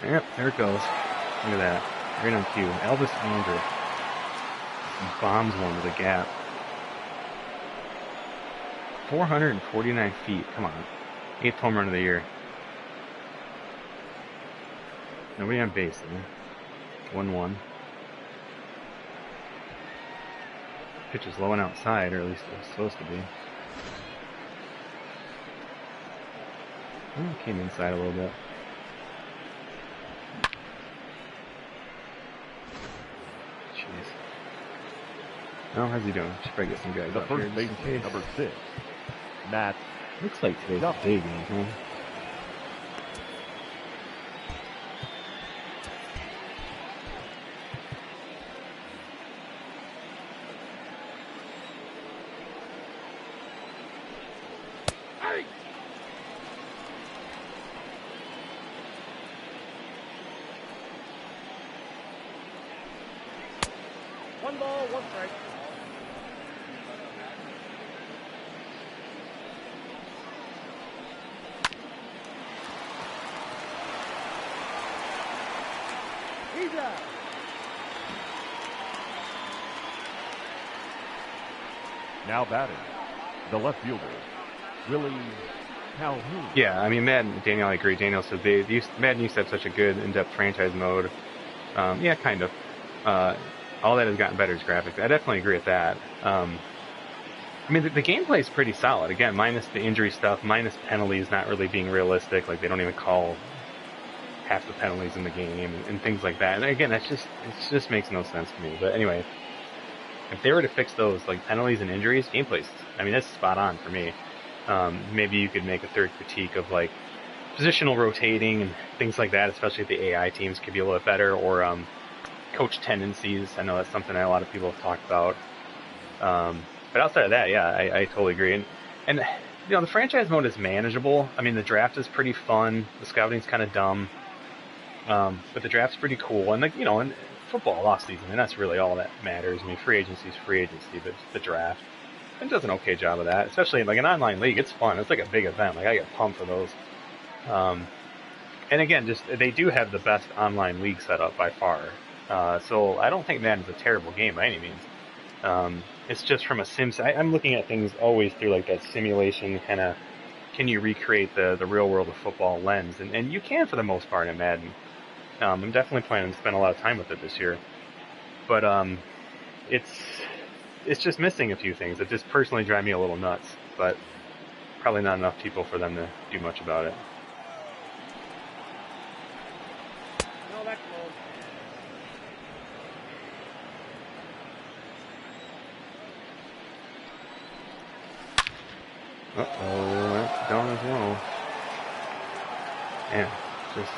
S1: Yep, there it goes. Look at that. Right on cue. Elvis Andrew bombs one with a gap. 449 feet. Come on. 8th home run of the year. Nobody on base, though. 1-1. Pitch is low and outside, or at least it was supposed to be. Oh, came inside a little bit. Jeez. Oh, how's he doing? Should probably get some guys
S2: The
S1: up here
S2: first
S1: just in
S2: baseman,
S1: case.
S2: number 6, Matt.
S1: Looks like today's a day game, huh?
S3: One ball, one strike. down.
S2: Now batting, the left fielder, Willie Calhoun.
S1: Yeah, I mean, Daniel, I agree. Daniel said Madden used to have such a good in-depth franchise mode. Yeah, kind of. All that has gotten better is graphics. I definitely agree with that. I mean, the gameplay is pretty solid. Again, minus the injury stuff, minus penalties not really being realistic. Like, they don't even call half the penalties in the game and things like that. And again, it just makes no sense to me. But anyway, if they were to fix those, like penalties and injuries, gameplays, I mean, that's spot on for me. Maybe you could make a third critique of like positional rotating and things like that, especially if the AI teams could be a little bit better, or coach tendencies. I know that's something that a lot of people have talked about. But outside of that, yeah, I totally agree. And you know, the franchise mode is manageable. I mean, the draft is pretty fun. The scouting's kind of dumb. But the draft's pretty cool. And, like, you know, in football off season, and that's really all that matters. I mean, free agency is free agency, but the draft, it does an okay job of that. Especially in, like, an online league, it's fun. It's like a big event. Like, I get pumped for those. And again, just they do have the best online league setup by far. So I don't think Madden's a terrible game by any means. It's just from a I'm looking at things always through like that simulation kind of, can you recreate the real world of football lens? And you can for the most part in Madden. I'm definitely planning to spend a lot of time with it this year. But it's just missing a few things that just personally drive me a little nuts. But probably not enough people for them to do much about it.
S3: No, that's close.
S1: Uh-oh, that's down as well. Man, just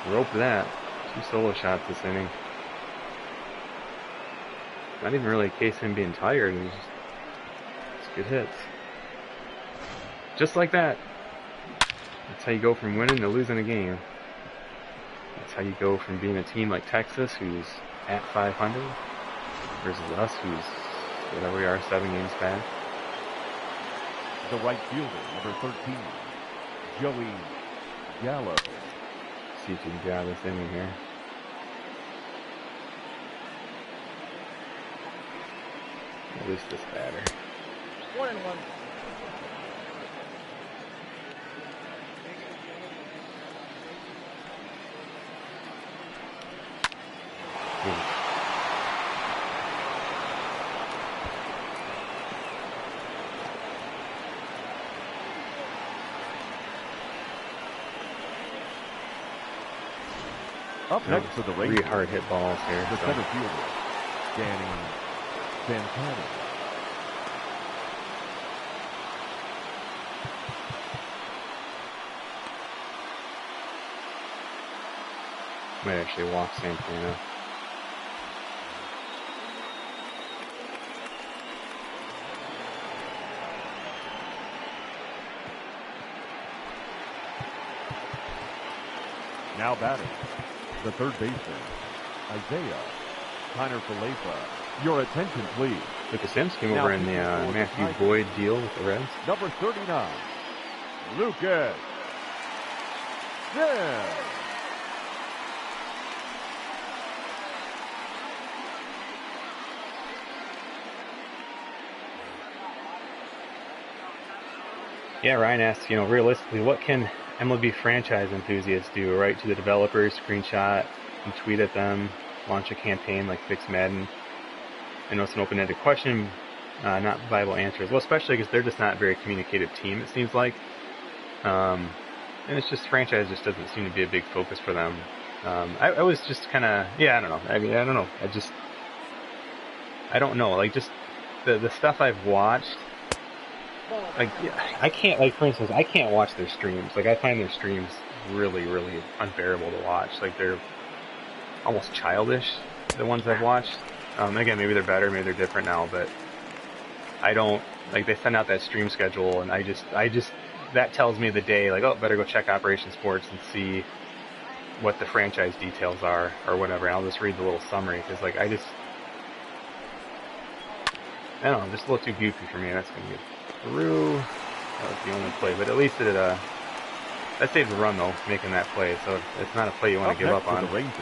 S1: rope that. 2 solo shots this inning. Not even really a case of him being tired. It's good hits. Just like that. That's how you go from winning to losing a game. That's how you go from being a team like Texas, who's at 500, versus us, who's, whatever we are, 7 games back.
S2: The right fielder, number 13, Joey Gallo.
S1: See if you can grab this inning here. At least this batter.
S3: 1-1.
S2: Up next for the Rangers,
S1: 3 hard hit balls here.
S2: the
S1: So.
S2: center fielder, Danny Santana.
S1: Might actually walk Santana.
S2: Now batting, the third baseman, Isaiah Kiner-Falefa. Your attention, please.
S1: Lucas Sims came
S2: Now
S1: over in the
S2: pitching for the
S1: Matthew
S2: Tigers.
S1: Boyd deal with the Reds.
S2: Number 39, Lucas Sims.
S1: Yeah, Ryan asks, you know, realistically, what can MLB franchise enthusiasts do? Write to the developers, screenshot, and tweet at them, launch a campaign like Fix Madden. I know it's an open-ended question, not viable answers. Well, especially because they're just not a very communicative team, it seems like. And it's just, franchise just doesn't seem to be a big focus for them. I was just kind of, yeah, I don't know. I mean, I don't know. I don't know. Like, just the stuff I've watched, like, I can't, like, for instance, I can't watch their streams. Like, I find their streams really, really unbearable to watch. Like, they're almost childish, the ones I've watched. Again, maybe they're better, maybe they're different now, but I don't, like, they send out that stream schedule, and I just, that tells me the day, like, oh, better go check Operation Sports and see what the franchise details are, or whatever, and I'll just read the little summary, because, like, I don't know, just a little too goofy for me. That's going to get through. That was the only play, but at least that saved the run, though, making that play, so it's not a play you want to give
S2: next
S1: up on.
S2: for the Rangers,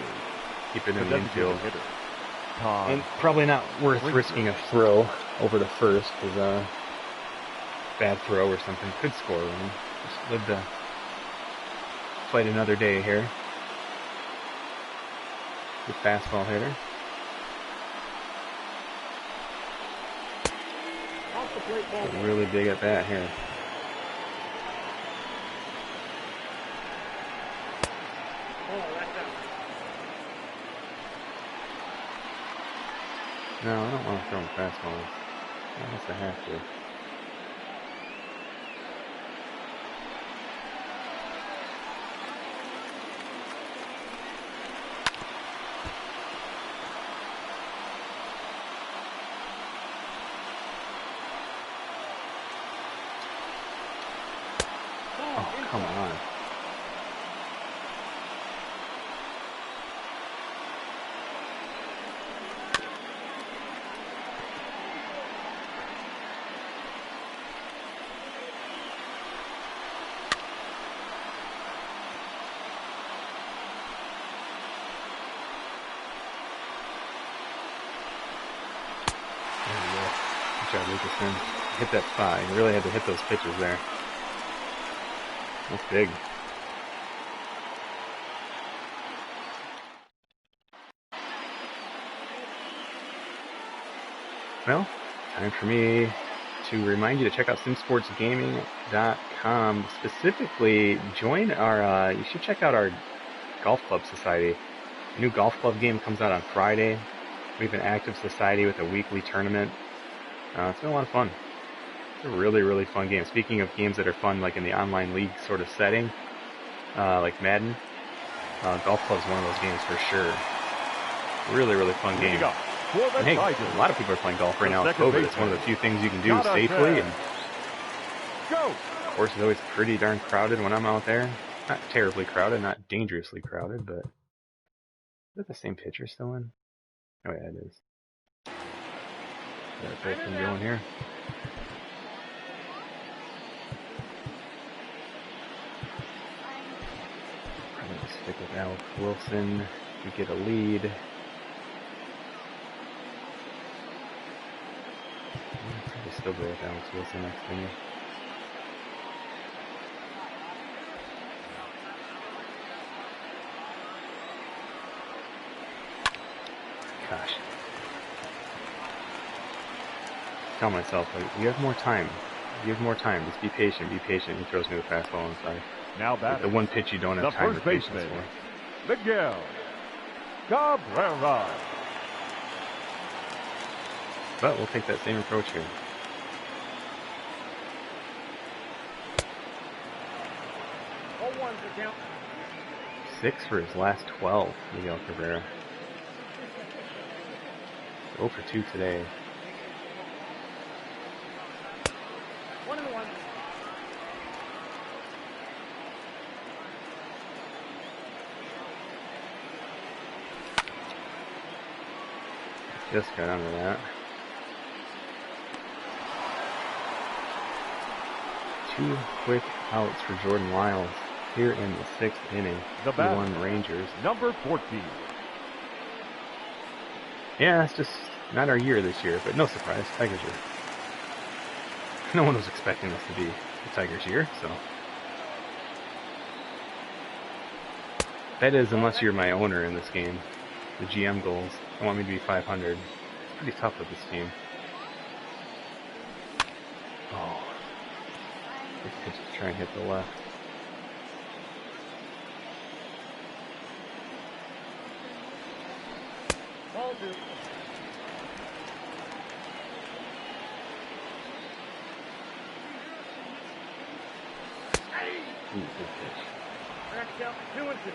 S1: keep it
S2: The
S1: in the
S2: designated
S1: infield.
S2: hitter, Todd.
S1: And probably not worth
S2: Springer.
S1: risking a throw over to first, because bad throw or something could score a run. Just live to fight another day here. Good fastball hitter.
S3: Off the plate, ball.
S1: A really big at bat here.
S3: Ball, that's out.
S1: No, I don't want to throw him fastballs. Unless I have to. Oh, come on. There we go. Good job, Lucasson. Hit that thigh. You really had to hit those pitches there. That's big. Well, time for me to remind you to check out simsportsgaming.com. Specifically, join our, you should check out our Golf Club Society. A new Golf Club game comes out on Friday. We have an active society with a weekly tournament. It's been a lot of fun. It's a really, really fun game. Speaking of games that are fun, like in the online league sort of setting, like Madden, Golf Club is one of those games for sure. Really, really fun game. And hey, a lot of people are playing golf right now with COVID. It's one of the few things you can do safely. And
S2: Go!
S1: of course, it's always pretty darn crowded when I'm out there. Not terribly crowded, not dangerously crowded, but... Is that the same pitcher still in? Oh yeah, it is. Got both of them going here. I'm going to stick with Alex Wilson to get a lead. I'll probably still go with Alex Wilson next inning. Gosh. Tell myself, like, you have more time. You have more time. Just be patient, be patient. He throws me the fastball inside.
S2: Now
S1: Like
S2: batting.
S1: the one pitch you don't have
S2: The
S1: time or
S2: first
S1: patience
S2: baseman,
S1: for.
S2: Miguel Cabrera.
S1: But we'll take that same approach here.
S3: Oh, one's the count.
S1: 6 for his last 12, Miguel Cabrera. 0 for 2 today.
S3: 1-1.
S1: Just got under that. 2 quick outs for Jordan Lyles here in the 6th inning.
S2: The batter,
S1: 2-1 Rangers.
S2: number 14.
S1: Yeah, it's just not our year this year, but no surprise. Tigers year. No one was expecting this to be the Tigers year, so. That is, unless you're my owner in this game. The GM goals. I want me to be 500. It's pretty tough with this team. Oh. Big pitch to try and hit the left.
S3: Ball 2.
S1: Ooh, good pitch.
S3: Next out, 2-2.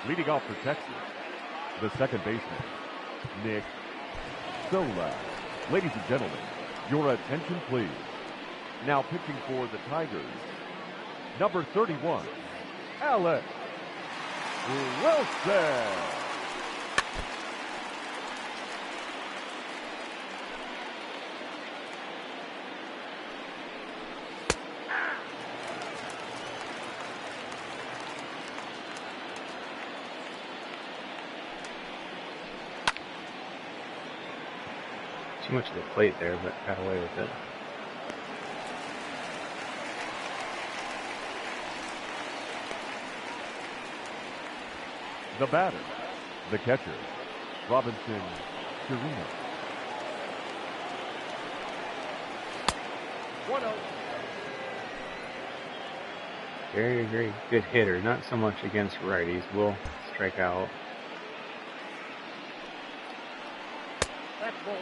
S2: Leading off for Texas, the second baseman, Nick Lowe. Ladies and gentlemen, your attention please. Now pitching for the Tigers, number 31, Alex Wilson.
S1: Too much of the plate there, but got away with it.
S2: The batter, the catcher, Robinson Chirino.
S3: 1-0.
S1: Very, very good hitter. Not so much against righties. Will strike out.
S3: That's ball 2.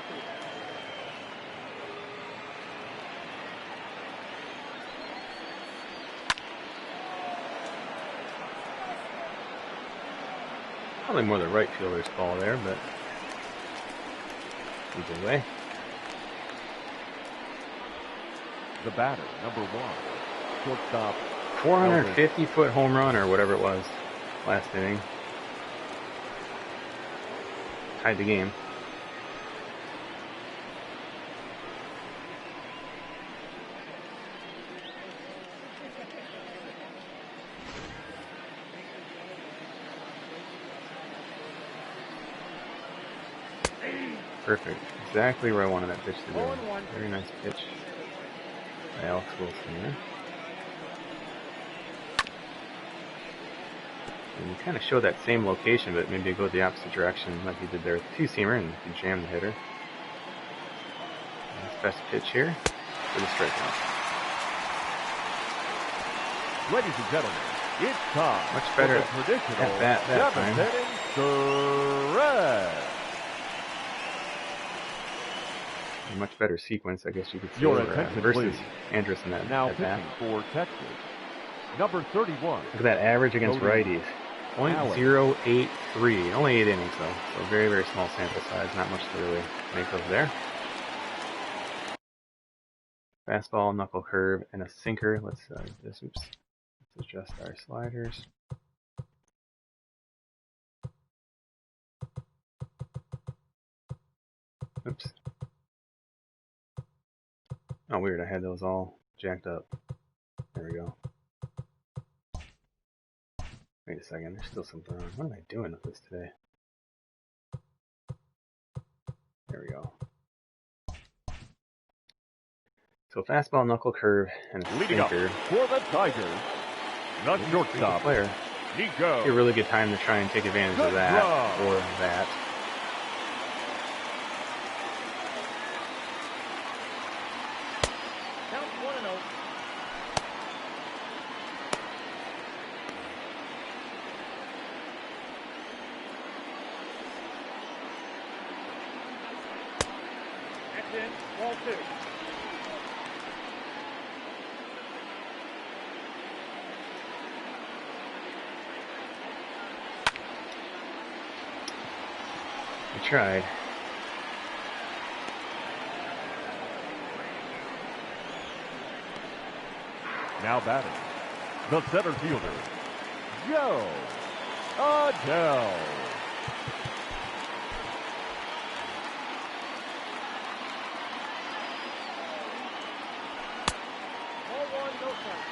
S1: Probably more the right fielder's ball there, but either way.
S2: The batter, number 1, shortstop.
S1: 450-foot home run or whatever it was last inning. Tied the game. Perfect. Exactly where I wanted that pitch to go. Very nice pitch by Alex Wilson there. And you kind of show that same location, but maybe go the opposite direction like you did there with the two-seamer, and you jam the hitter. Nice best pitch here for the strikeout.
S2: Ladies and gentlemen, it's time.
S1: Much better
S2: for the traditional
S1: at bat that time.
S2: seventh-inning stretch.
S1: A much better sequence, I guess you could say,
S2: Your attention,
S1: versus
S2: please.
S1: Anderson at
S2: Now
S1: at bat.
S2: pitching for Texas, number 31.
S1: Look at that average against righties. .083. Only 8 innings though, so very, very small sample size. Not much to really make of there. Fastball, knuckle curve, and a sinker. Let's adjust our sliders. Oops. Oh, weird. I had those all jacked up. There we go. Wait a second. There's still something wrong. What am I doing with this today? There we go. So fastball, knuckle curve, and a
S2: Leading up
S1: sinker.
S2: for the Tigers, the shortstop,
S1: Player.
S2: Nico.
S1: A really good time to try and take advantage of that or that.
S3: Count 1-0. That's in. Ball 2.
S1: I tried.
S2: Now batting, the center fielder, Joe Adele.
S3: Ball 1, no count.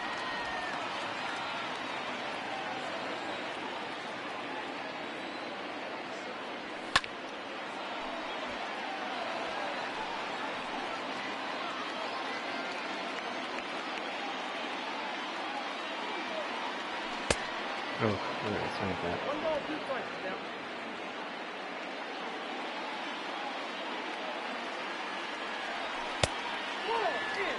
S1: Oh, alright, sorry about that.
S3: 1 ball, 2 strikes now. Ball in.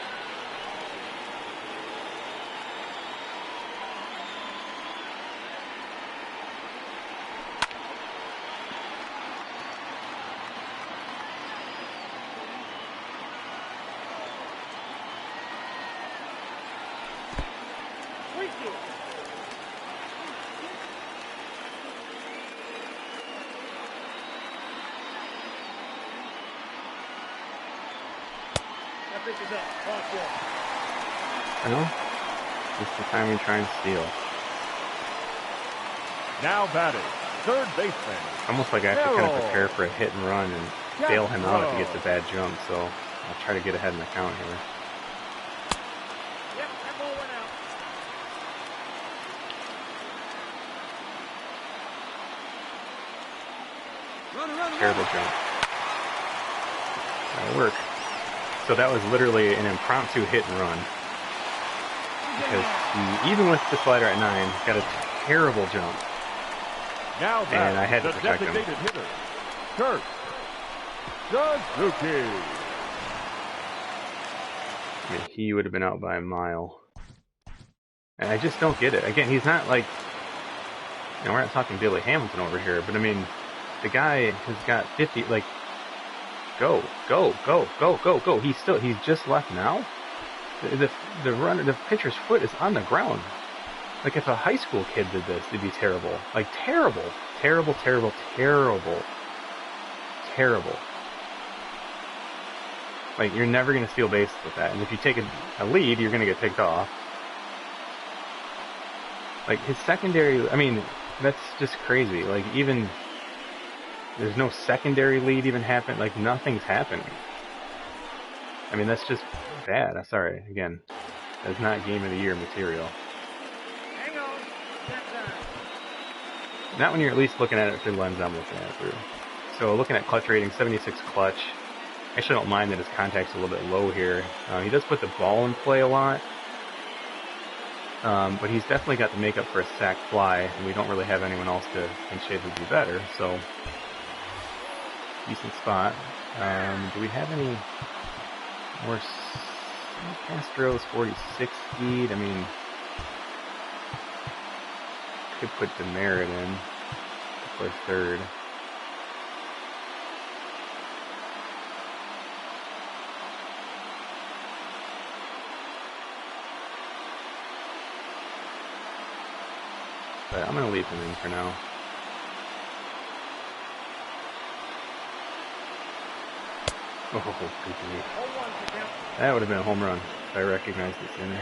S1: You know, this is the time we try and steal.
S2: Now batting, third baseman.
S1: Almost like I have to kind of prepare for a hit and run and bail him out if he gets a bad jump. So I'll try to get ahead in the count here.
S3: Yep, that ball went out.
S1: Terrible jump. That'll work. So that was literally an impromptu hit and run. Because he, even with the slider at 9, got a terrible jump.
S2: Now
S1: and I had to protect him.
S2: Hitter, Kurt Suzuki.
S1: I mean, he would have been out by a mile. And I just don't get it. Again, he's not like, you know, we're not talking Billy Hamilton over here, but I mean, the guy has got 50, like, go. He's just left now. The pitcher's foot is on the ground. Like, if a high school kid did this, it'd be terrible. Like, terrible. Like, you're never going to steal bases with that. And if you take a lead, you're going to get picked off. Like, his secondary, I mean, that's just crazy. Like, even, there's no secondary lead even happen. Like, nothing's happening. I mean, that's just bad. I'm sorry. Again, that's not Game of the Year material.
S3: Hang on.
S1: Not when you're at least looking at it through the lens I'm looking at it through. So looking at clutch rating, 76 clutch. I actually don't mind that his contact's a little bit low here. He does put the ball in play a lot. But he's definitely got the makeup for a sac fly, and we don't really have anyone else to in shape to do better. So, decent spot. Do we have any more? Castro's 46 speed. I mean, could put Demerit in to play third. But I'm going to leave him in for now. Oh, good to me. That would have been a home run if I recognized it sooner.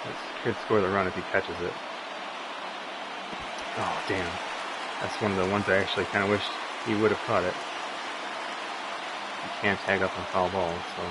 S1: This could score the run if he catches it. Oh, damn. That's one of the ones I actually kind of wish he would have caught it. You can't tag up on foul balls, so.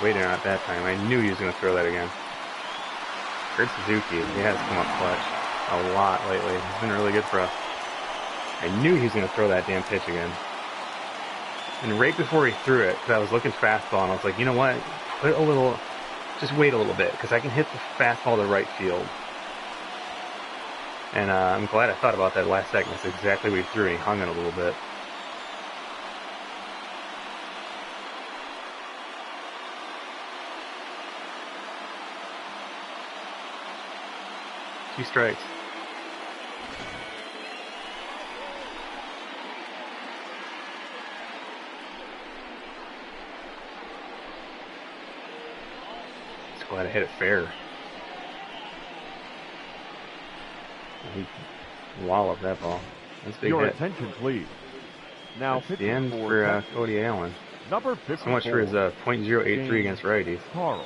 S1: Waiting on it that time. I knew he was going to throw that again. Kurt Suzuki, he has come up clutch a lot lately. He's been really good for us. I knew he was going to throw that damn pitch again. And right before he threw it, because I was looking fastball, and I was like, you know what? Just wait a little bit, because I can hit the fastball to right field. And I'm glad I thought about that last second. That's exactly what he threw, and he hung it a little bit. Two strikes. Just glad I hit it fair. He walloped that ball. That's a big
S2: Your
S1: hit.
S2: attention, please. Now
S1: That's the end for Cody Allen.
S2: Number 54.
S1: So much for his .083 against righties.
S2: Carl.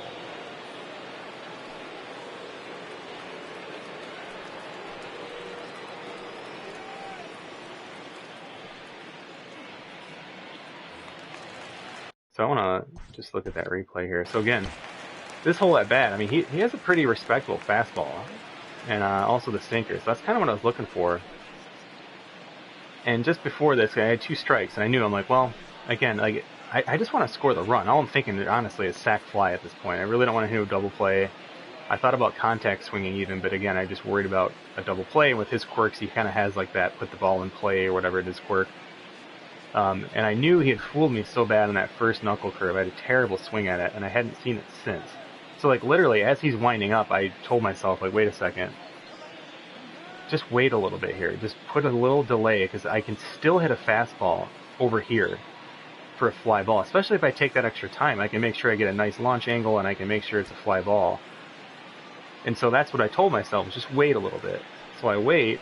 S1: So I want to just look at that replay here. So again, this hole at bat, I mean, he has a pretty respectable fastball. And also the sinker. So that's kind of what I was looking for. And just before this, I had two strikes. And I knew, I'm like, well, again, like I just want to score the run. All I'm thinking, honestly, is sac fly at this point. I really don't want to hit a double play. I thought about contact swinging even, but again, I just worried about a double play. And with his quirks, he kind of has like that put the ball in play or whatever it is quirk. And I knew he had fooled me so bad on that first knuckle curve. I had a terrible swing at it, and I hadn't seen it since. So like literally, as he's winding up, I told myself, like, wait a second. Just wait a little bit here. Just put a little delay, because I can still hit a fastball over here for a fly ball. Especially if I take that extra time, I can make sure I get a nice launch angle, and I can make sure it's a fly ball. And so that's what I told myself, just wait a little bit. So I wait,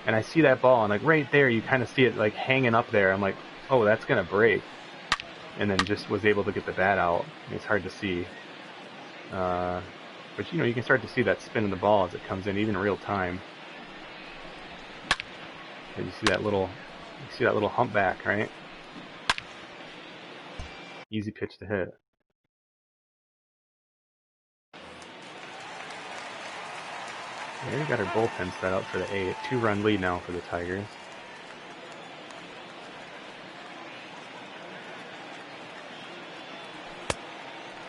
S1: and I see that ball, and like right there, you kind of see it like hanging up there. I'm like, oh, that's gonna break. And then just was able to get the bat out. It's hard to see. But you know, you can start to see that spin of the ball as it comes in, even in real time. And you see that little humpback, right? Easy pitch to hit. Yeah, we got our bullpen set up for the 8th. 2-run lead now for the Tigers.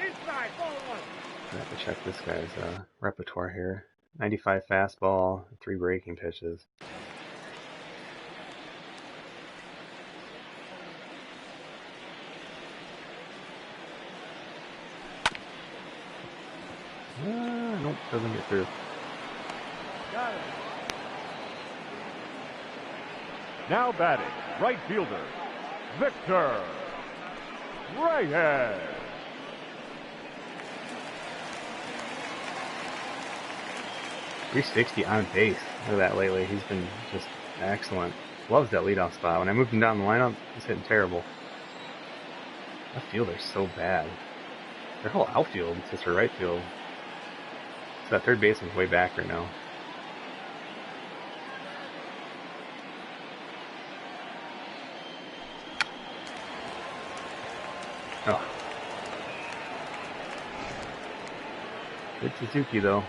S3: Inside, ball one.
S1: I have to check this guy's repertoire here. 95 fastball, 3 breaking pitches. Nope, doesn't get through.
S3: Got it.
S2: Now batting, right fielder, Victor Reyes.
S1: .360 on base. Look at that lately. He's been just excellent. Loves that leadoff spot. When I moved him down the lineup, he's hitting terrible. Left fielder's so bad. Their whole outfield is just for right field. So that third baseman's way back right now. Oh. Good Suzuki though.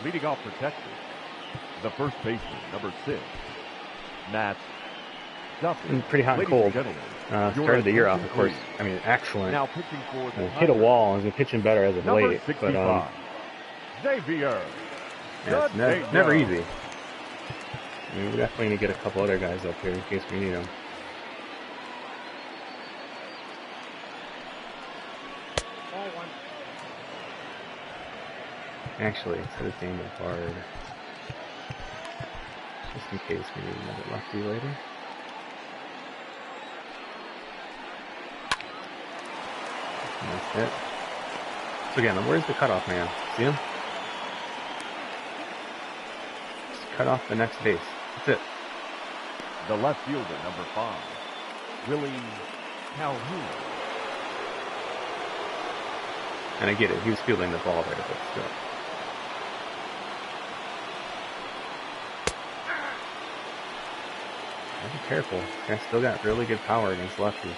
S2: Leading off for Texas, the first baseman, number 6, Matt Duffy.
S1: Pretty hot and cold. Started the year off, of course. I mean, excellent.
S2: Now pitching for the
S1: hit a wall and has been pitching better as of
S2: number
S1: late.
S2: 65,
S1: But
S2: Xavier.
S1: yeah, it's never easy. I mean, we're definitely going to get a couple other guys up here in case we need them.
S3: Ball one.
S1: Actually, instead of Daniel Bard, just in case we need another lefty later. And that's it. So again, where's the cutoff man? See him? Just cut off the next base. That's it.
S2: The left fielder, number 5, Willie Calhoun.
S1: And I get it, he was fielding the ball there, but still. Be careful. Guy's still got really good power against lefties.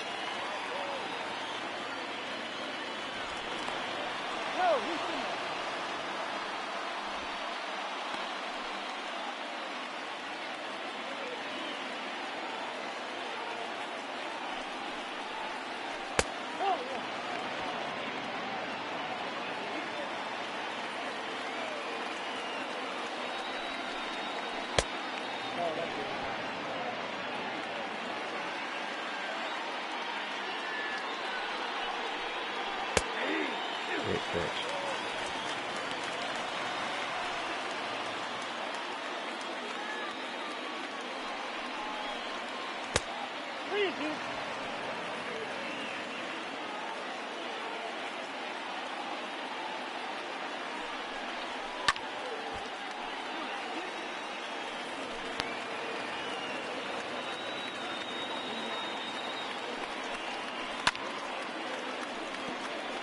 S1: Great pitch.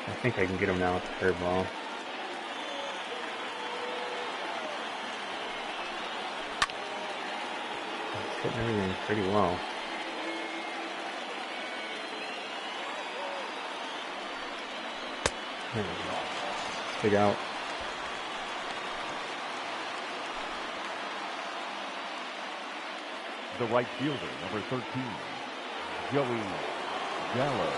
S1: I think I can get him now with the curveball. It's hitting everything pretty well. There we go. Big out.
S2: The right fielder, number 13, Joey Gallo.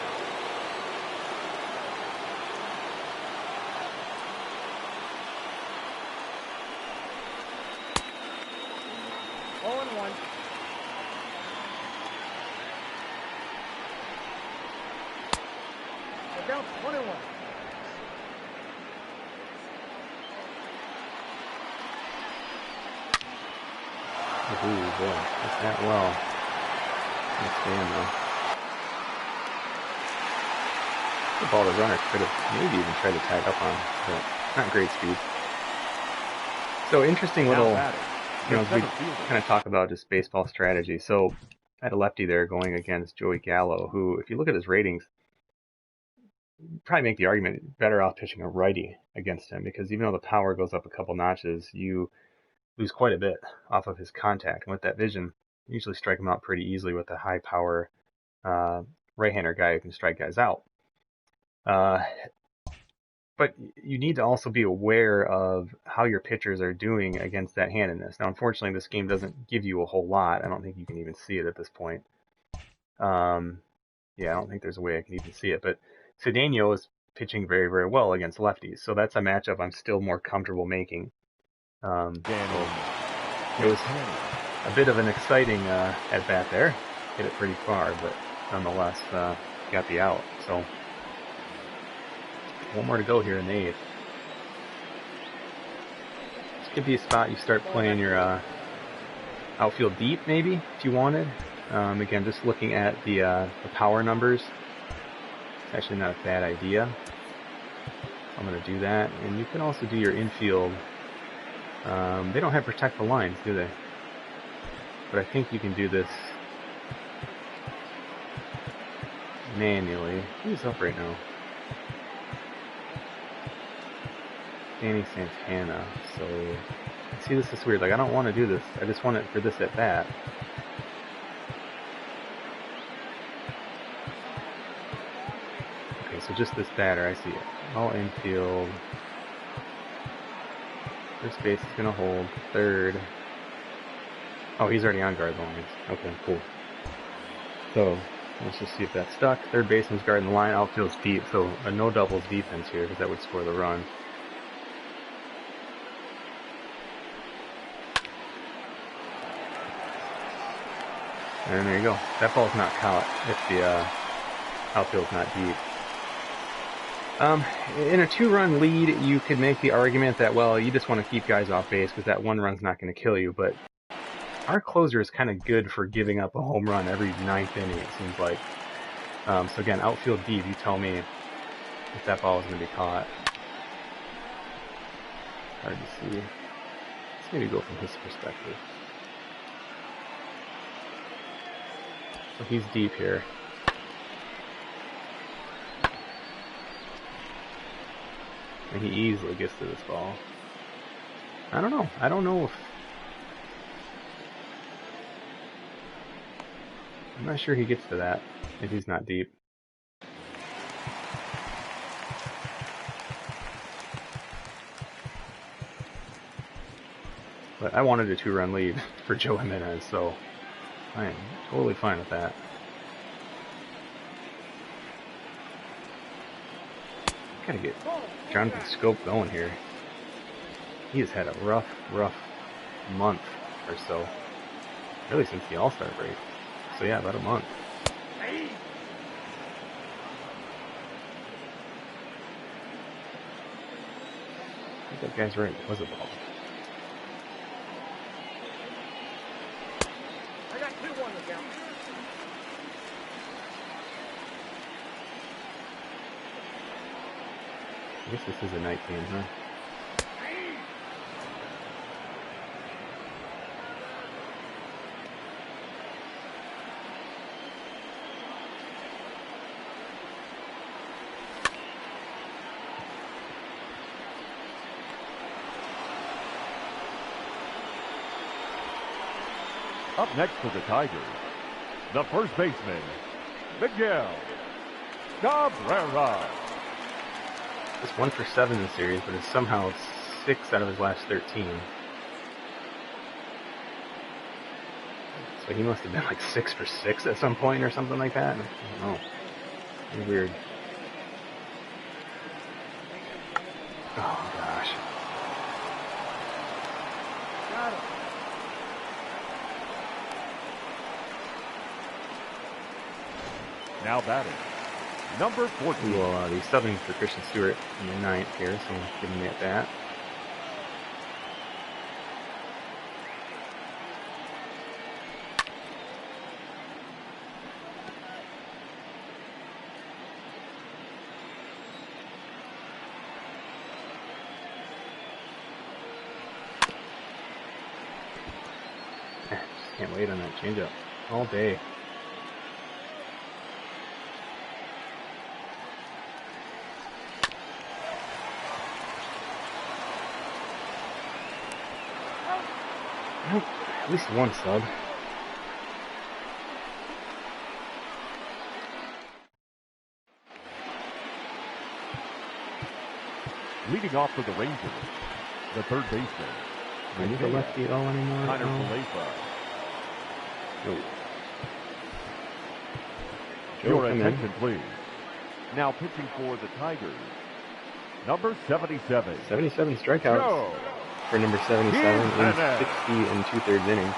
S3: Oh and 1. The bounce 1 and 1.
S1: Ooh, boy. That's that well. That's damn though. The ball the runner could have maybe even tried to tie it up on, but not great speed. So interesting little, as we kind of talk about just baseball strategy. So I had a lefty there going against Joey Gallo, who, if you look at his ratings, probably make the argument better off pitching a righty against him, because even though the power goes up a couple notches, you lose quite a bit off of his contact. And with that vision, you usually strike him out pretty easily with a high power right-hander guy who can strike guys out. But you need to also be aware of how your pitchers are doing against that handedness. Now, unfortunately, this game doesn't give you a whole lot. I don't think you can even see it at this point. Yeah, I don't think there's a way I can even see it. But Cedeno is pitching very, very well against lefties. So that's a matchup I'm still more comfortable making. So it was a bit of an exciting at-bat there. Hit it pretty far, but nonetheless got the out. So one more to go here in the 8th. This could be a spot you start playing your outfield deep, maybe, if you wanted. Again, just looking at the power numbers, it's actually not a bad idea. I'm going to do that. And you can also do your infield. They don't have protect the lines, do they? But I think you can do this manually. Who's up right now? Danny Santana. So, see, this is weird. Like, I don't want to do this. I just want it for this at bat. Okay, so just this batter, I see it. All infield. First base is going to hold. Third. Oh, he's already on guard lines. Okay, cool. So, let's just see if that's stuck. Third baseman's guarding the line. Outfield's deep. So, a no doubles defense here, because that would score the run. And there you go. That ball's not caught if the outfield's not deep. In a 2-run lead, you could make the argument that, well, you just want to keep guys off base because that 1 run's not going to kill you. But our closer is kind of good for giving up a home run every 9th inning, it seems like. So again, outfield deep, you tell me if that ball is going to be caught. Hard to see. Let's maybe go from his perspective. So he's deep here. And he easily gets to this ball. I don't know. I don't know if... I'm not sure he gets to that if he's not deep. But I wanted a 2-run lead for Joe Jimenez, so I am totally fine with that. Gotta get Jonathan Scope going here. He has had a rough month or so. Really since the All-Star break. So yeah, about a month. I think that guy's right. It was a ball.
S3: I got 2-1 to count.
S1: I guess this is a night game, huh?
S2: Up next for the Tigers, the first baseman, Miguel Cabrera.
S1: Just 1 for 7 in the series, but it's somehow 6 out of his last 13. So he must have been like 6 for 6 at some point or something like that. I don't know. It's weird. Oh gosh.
S3: Got him.
S2: Now batting, number 14.
S1: We will be subbing for Christian Stewart in the 9th here, so we'll give him at that. Just can't wait on that changeup all day. At least one sub.
S2: Leading off for the Rangers, the third baseman.
S1: Do I need a lefty O anymore?
S2: Connor
S1: No.
S2: Falefa.
S1: No. Joe,
S2: Your
S1: come in.
S2: attention, please. Now pitching for the Tigers, number 77.
S1: 77 strikeouts
S2: Joe.
S1: for number 77 in
S2: Jimenez.
S1: 60 and 2/3 innings.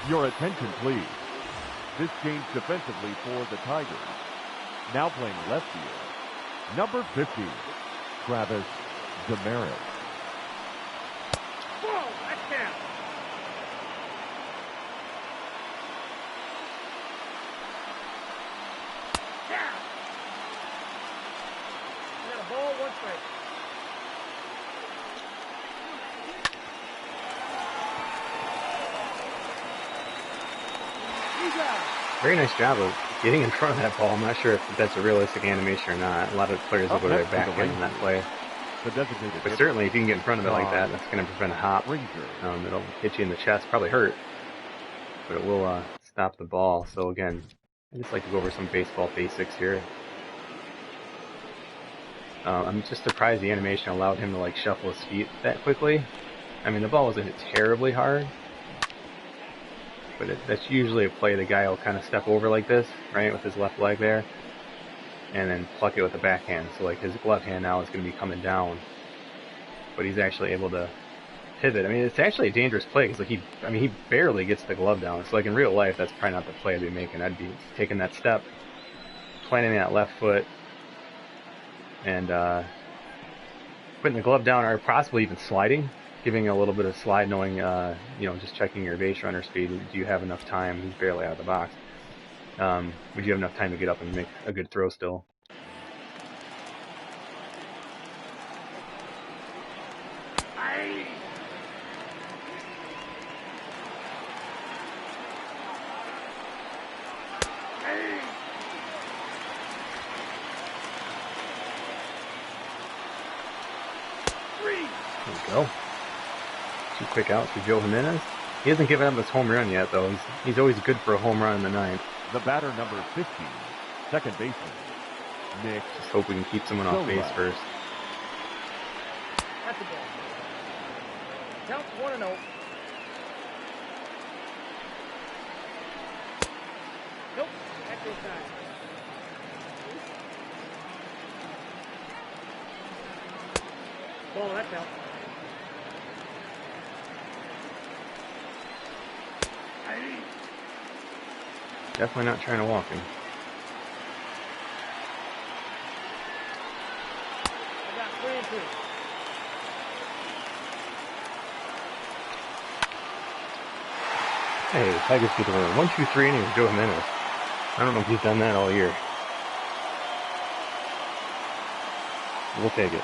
S2: Your attention, please. This change defensively for the Tigers. Now playing left field, number 50, Travis Damaris.
S3: Whoa, that count. Yeah. You got a ball, 1 strike. You got it.
S1: Very nice job of getting in front of that ball. I'm not sure if that's a realistic animation or not. A lot of players will
S2: Up
S1: go to their
S2: next for the
S1: backhand in that play.
S2: The designated
S1: But
S2: hitter,
S1: certainly, if you can get in front of it like that, that's going to prevent a hop.
S2: Ranger.
S1: It'll hit you in the chest, probably hurt, but it will stop the ball. So again, I just like to go over some baseball basics here. I'm just surprised the animation allowed him to like shuffle his feet that quickly. I mean, the ball wasn't hit terribly hard, but that's usually a play the guy will kind of step over like this, right, with his left leg there, and then pluck it with the backhand. So like his glove hand now is going to be coming down, but he's actually able to pivot. I mean, it's actually a dangerous play because like he barely gets the glove down. So like in real life, that's probably not the play I'd be making. I'd be taking that step, planting that left foot, and putting the glove down, or possibly even sliding, giving a little bit of slide, knowing, just checking your base runner speed. Do you have enough time? He's barely out of the box. Would you have enough time to get up and make a good throw still? There we go. 2 quick outs for Joe Jimenez. He hasn't given up his home run yet, though. He's always good for a home run in the 9th.
S2: The batter, number 15, second baseman, Nick.
S1: Just hope we can keep someone off base first.
S3: That's the ball. Counts 1-0. Nope, that's inside. Ball, that's out.
S1: Definitely not trying to walk him.
S3: I got 3-2.
S1: Hey, Tigers get the win. 1-2-3 innings, Joe Jimenez. I don't know if he's done that all year. We'll take it.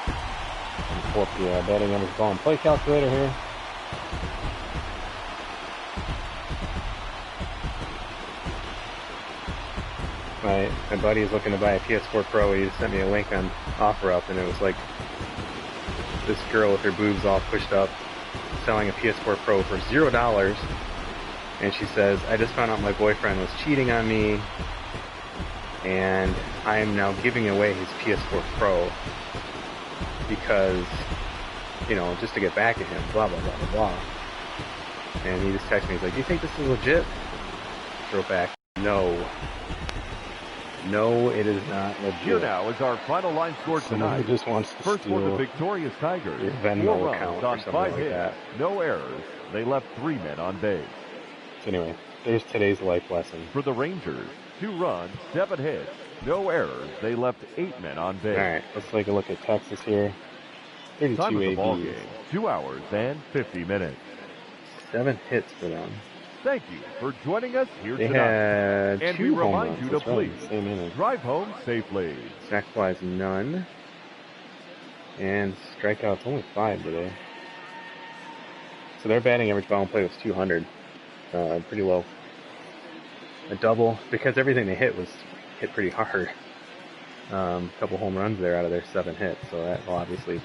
S1: Let me pull up the batting average ball and play calculator here. My buddy is looking to buy a PS4 Pro. He sent me a link on OfferUp, and it was like this girl with her boobs all pushed up selling a PS4 Pro for $0. And she says, I just found out my boyfriend was cheating on me, and I am now giving away his PS4 Pro because, you know, just to get back at him, blah, blah, blah, blah, blah. And he just texted me, he's like, do you think this is legit? I wrote back, no. No, it is not legit.
S2: Here now is our final line score tonight.
S1: Somebody just wants to
S2: First for the
S1: steal
S2: victorious Tigers.
S1: your
S2: 4
S1: Venmo
S2: runs
S1: account
S2: on
S1: or something
S2: 5
S1: like
S2: hits,
S1: that.
S2: no errors. They left 3 men on base.
S1: So anyway, there's today's life lesson.
S2: For the Rangers, 2 runs, 7 hits, no errors. They left 8 men on base.
S1: All right, let's take a look at Texas here. 32
S2: Time of the ball
S1: ABs.
S2: game, 2 hours and 50 minutes.
S1: 7 hits for them.
S2: Thank you for joining us here
S1: They
S2: tonight.
S1: had
S2: And
S1: 2
S2: we
S1: home
S2: remind
S1: runs.
S2: you to
S1: That's right,
S2: please
S1: same inning.
S2: drive home safely.
S1: Sack flies, none. And strikeouts, only 5 today. So their batting average ball in play was 200. Pretty low. A double, because everything they hit was hit pretty hard. A couple home runs there out of their 7 hits, so that will obviously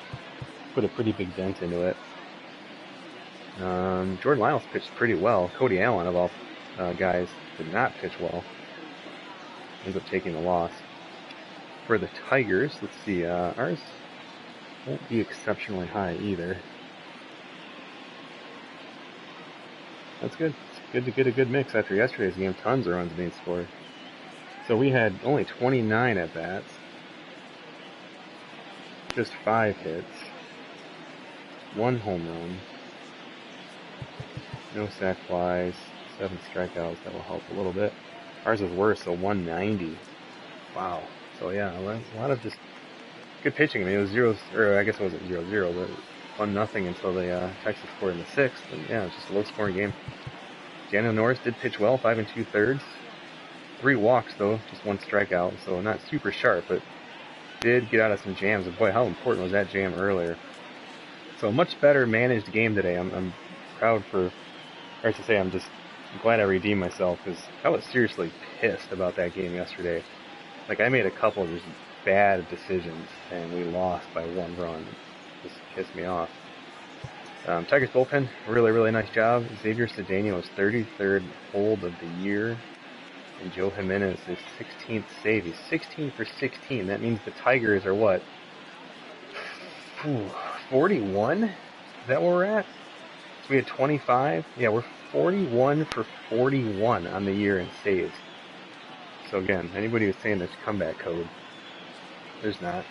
S1: put a pretty big dent into it. Jordan Lyles pitched pretty well. Cody Allen, of all guys, did not pitch well. Ends up taking the loss. For the Tigers, let's see, ours won't be exceptionally high either. That's good. It's good to get a good mix after yesterday's game. Tons of runs being scored. So we had only 29 at-bats. Just 5 hits. 1 home run. No sac flies. 7 strikeouts. That will help a little bit. Ours was worse, so 190. Wow. So yeah, a lot of just good pitching. I mean, it was 0, or I guess it wasn't 0-0, but 1-0 until the Texas scored in the 6th. And yeah, it was just a low-scoring game. Daniel Norris did pitch well, 5 2/3. 3 walks though, just 1 strikeout, so not super sharp, but did get out of some jams. And boy, how important was that jam earlier? So a much better managed game today. I'm proud for, or to say, I'm glad I redeemed myself because I was seriously pissed about that game yesterday. Like, I made a couple of just bad decisions and we lost by 1 run. It just pissed me off. Tigers bullpen, really, really nice job. Xavier Cedeno is 33rd hold of the year. And Joe Jimenez is 16th save. He's 16 for 16. That means the Tigers are what? 41? Is that where we're at? So we had 25. Yeah, we're 41 for 41 on the year in saves. So again, anybody who's saying there's comeback code, there's not.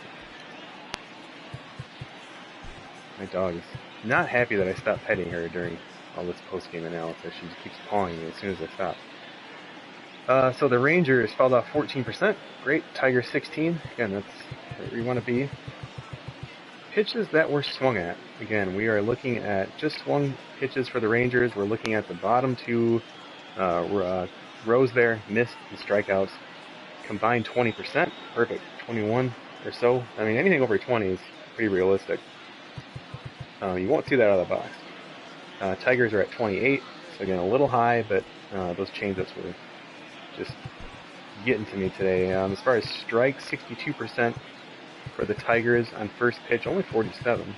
S1: My dog is not happy that I stopped petting her during all this post-game analysis. She just keeps pawing me as soon as I stop. So the Rangers fouled off 14%. Great. Tigers 16. Again, that's where you want to be. Pitches that were swung at. Again, we are looking at just swung pitches for the Rangers. We're looking at the bottom 2 rows there. Missed and strikeouts. Combined 20%. Perfect. 21 or so. I mean, anything over 20 is pretty realistic. You won't see that out of the box. Tigers are at 28. So again, a little high, but those changeups were just getting to me today. As far as strikes, 62% for the Tigers on first pitch, only 47.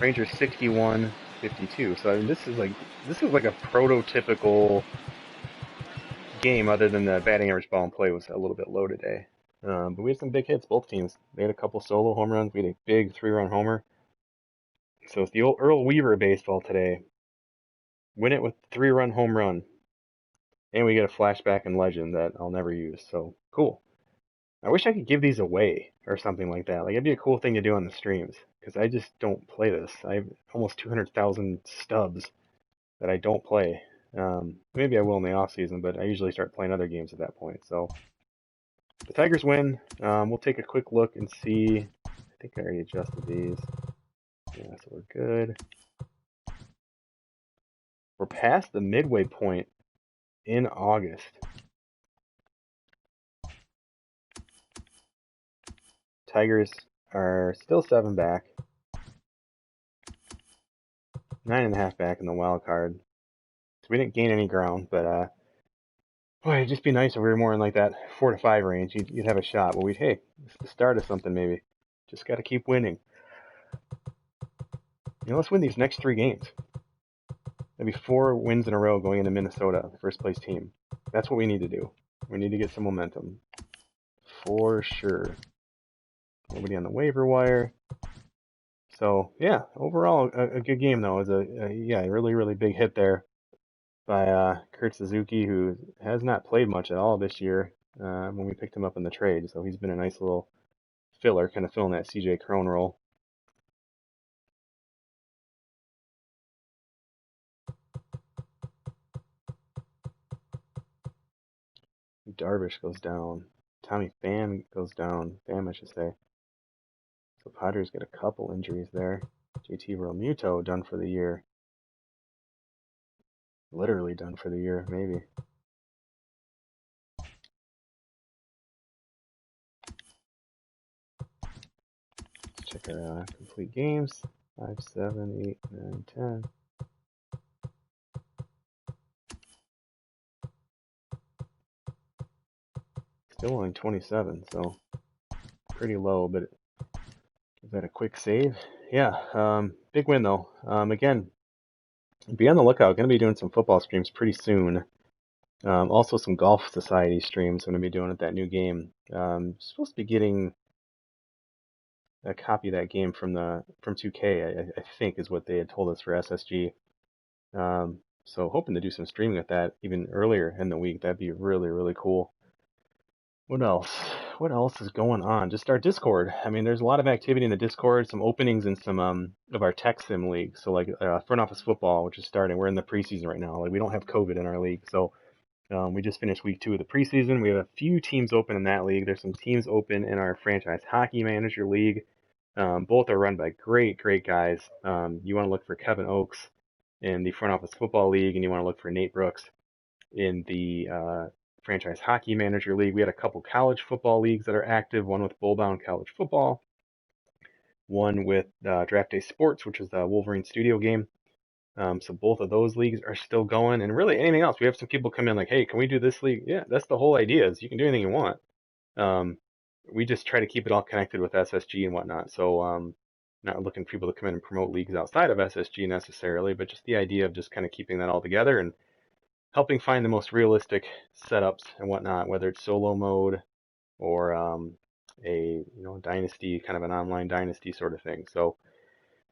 S1: Rangers 61, 52. So I mean, this is like a prototypical game, other than the batting average ball in play was a little bit low today. But we had some big hits, both teams. They had a couple solo home runs. We had a big 3-run homer. So it's the old Earl Weaver baseball today. Win it with 3-run home run. And we get a flashback in Legend that I'll never use. So cool. I wish I could give these away or something like that. Like, it'd be a cool thing to do on the streams, because I just don't play this. I have almost 200,000 stubs that I don't play. Maybe I will in the off season, but I usually start playing other games at that point. So the Tigers win. We'll take a quick look and see. I think I already adjusted these. Yeah, so we're good. We're past the midway point in August. Tigers are still 7 back, 9.5 back in the wild card. So we didn't gain any ground, but boy, it'd just be nice if we were more in like that 4 to 5 range. You'd have a shot. But hey, it's the start of something maybe. Just got to keep winning. Let's win these next 3 games. That'd be 4 wins in a row going into Minnesota, the first place team. That's what we need to do. We need to get some momentum. For sure. Nobody on the waiver wire. So, yeah, overall, a good game, though. It was a really, really big hit there by Kurt Suzuki, who has not played much at all this year when we picked him up in the trade. So he's been a nice little filler, kind of filling that CJ Crone role. Darvish goes down. Tommy Pham goes down. Pham, I should say. So Padres get a couple injuries there. JT Realmuto done for the year. Literally done for the year, maybe. Let's check our complete games. 5, 7, 8, 9, 10. Still only 27, so pretty low, but give that a quick save. Yeah, big win though. Again, be on the lookout. Going to be doing some football streams pretty soon. Also some Golf Society streams I'm going to be doing at that new game. Supposed to be getting a copy of that game from 2K, I think is what they had told us for SSG. So hoping to do some streaming with that even earlier in the week. That'd be really, really cool. What else? What else is going on? Just our Discord. I mean, there's a lot of activity in the Discord, some openings in some of our tech sim leagues. So like front office football, which is starting. We're in the preseason right now. Like we don't have COVID in our league, so we just finished week 2 of the preseason. We have a few teams open in that league. There's some teams open in our franchise hockey manager league. Both are run by great, great guys. You want to look for Kevin Oakes in the front office football league, and you want to look for Nate Brooks in the franchise hockey manager league. We had a couple college football leagues that are active. One with Bullbound College Football, one with Draft Day Sports, which is the Wolverine Studio game. So both of those leagues are still going, and really anything else. We have some people come in like, hey, can we do this league? Yeah, that's the whole idea. Is you can do anything you want. We just try to keep it all connected with SSG and whatnot. So not looking for people to come in and promote leagues outside of SSG necessarily, but just the idea of just kind of keeping that all together and helping find the most realistic setups and whatnot, whether it's solo mode or a dynasty, kind of an online dynasty sort of thing. So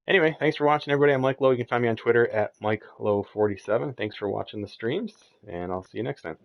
S1: anyway, thanks for watching, everybody. I'm Mike Lowe. You can find me on Twitter at MikeLowe47. Thanks for watching the streams, and I'll see you next time.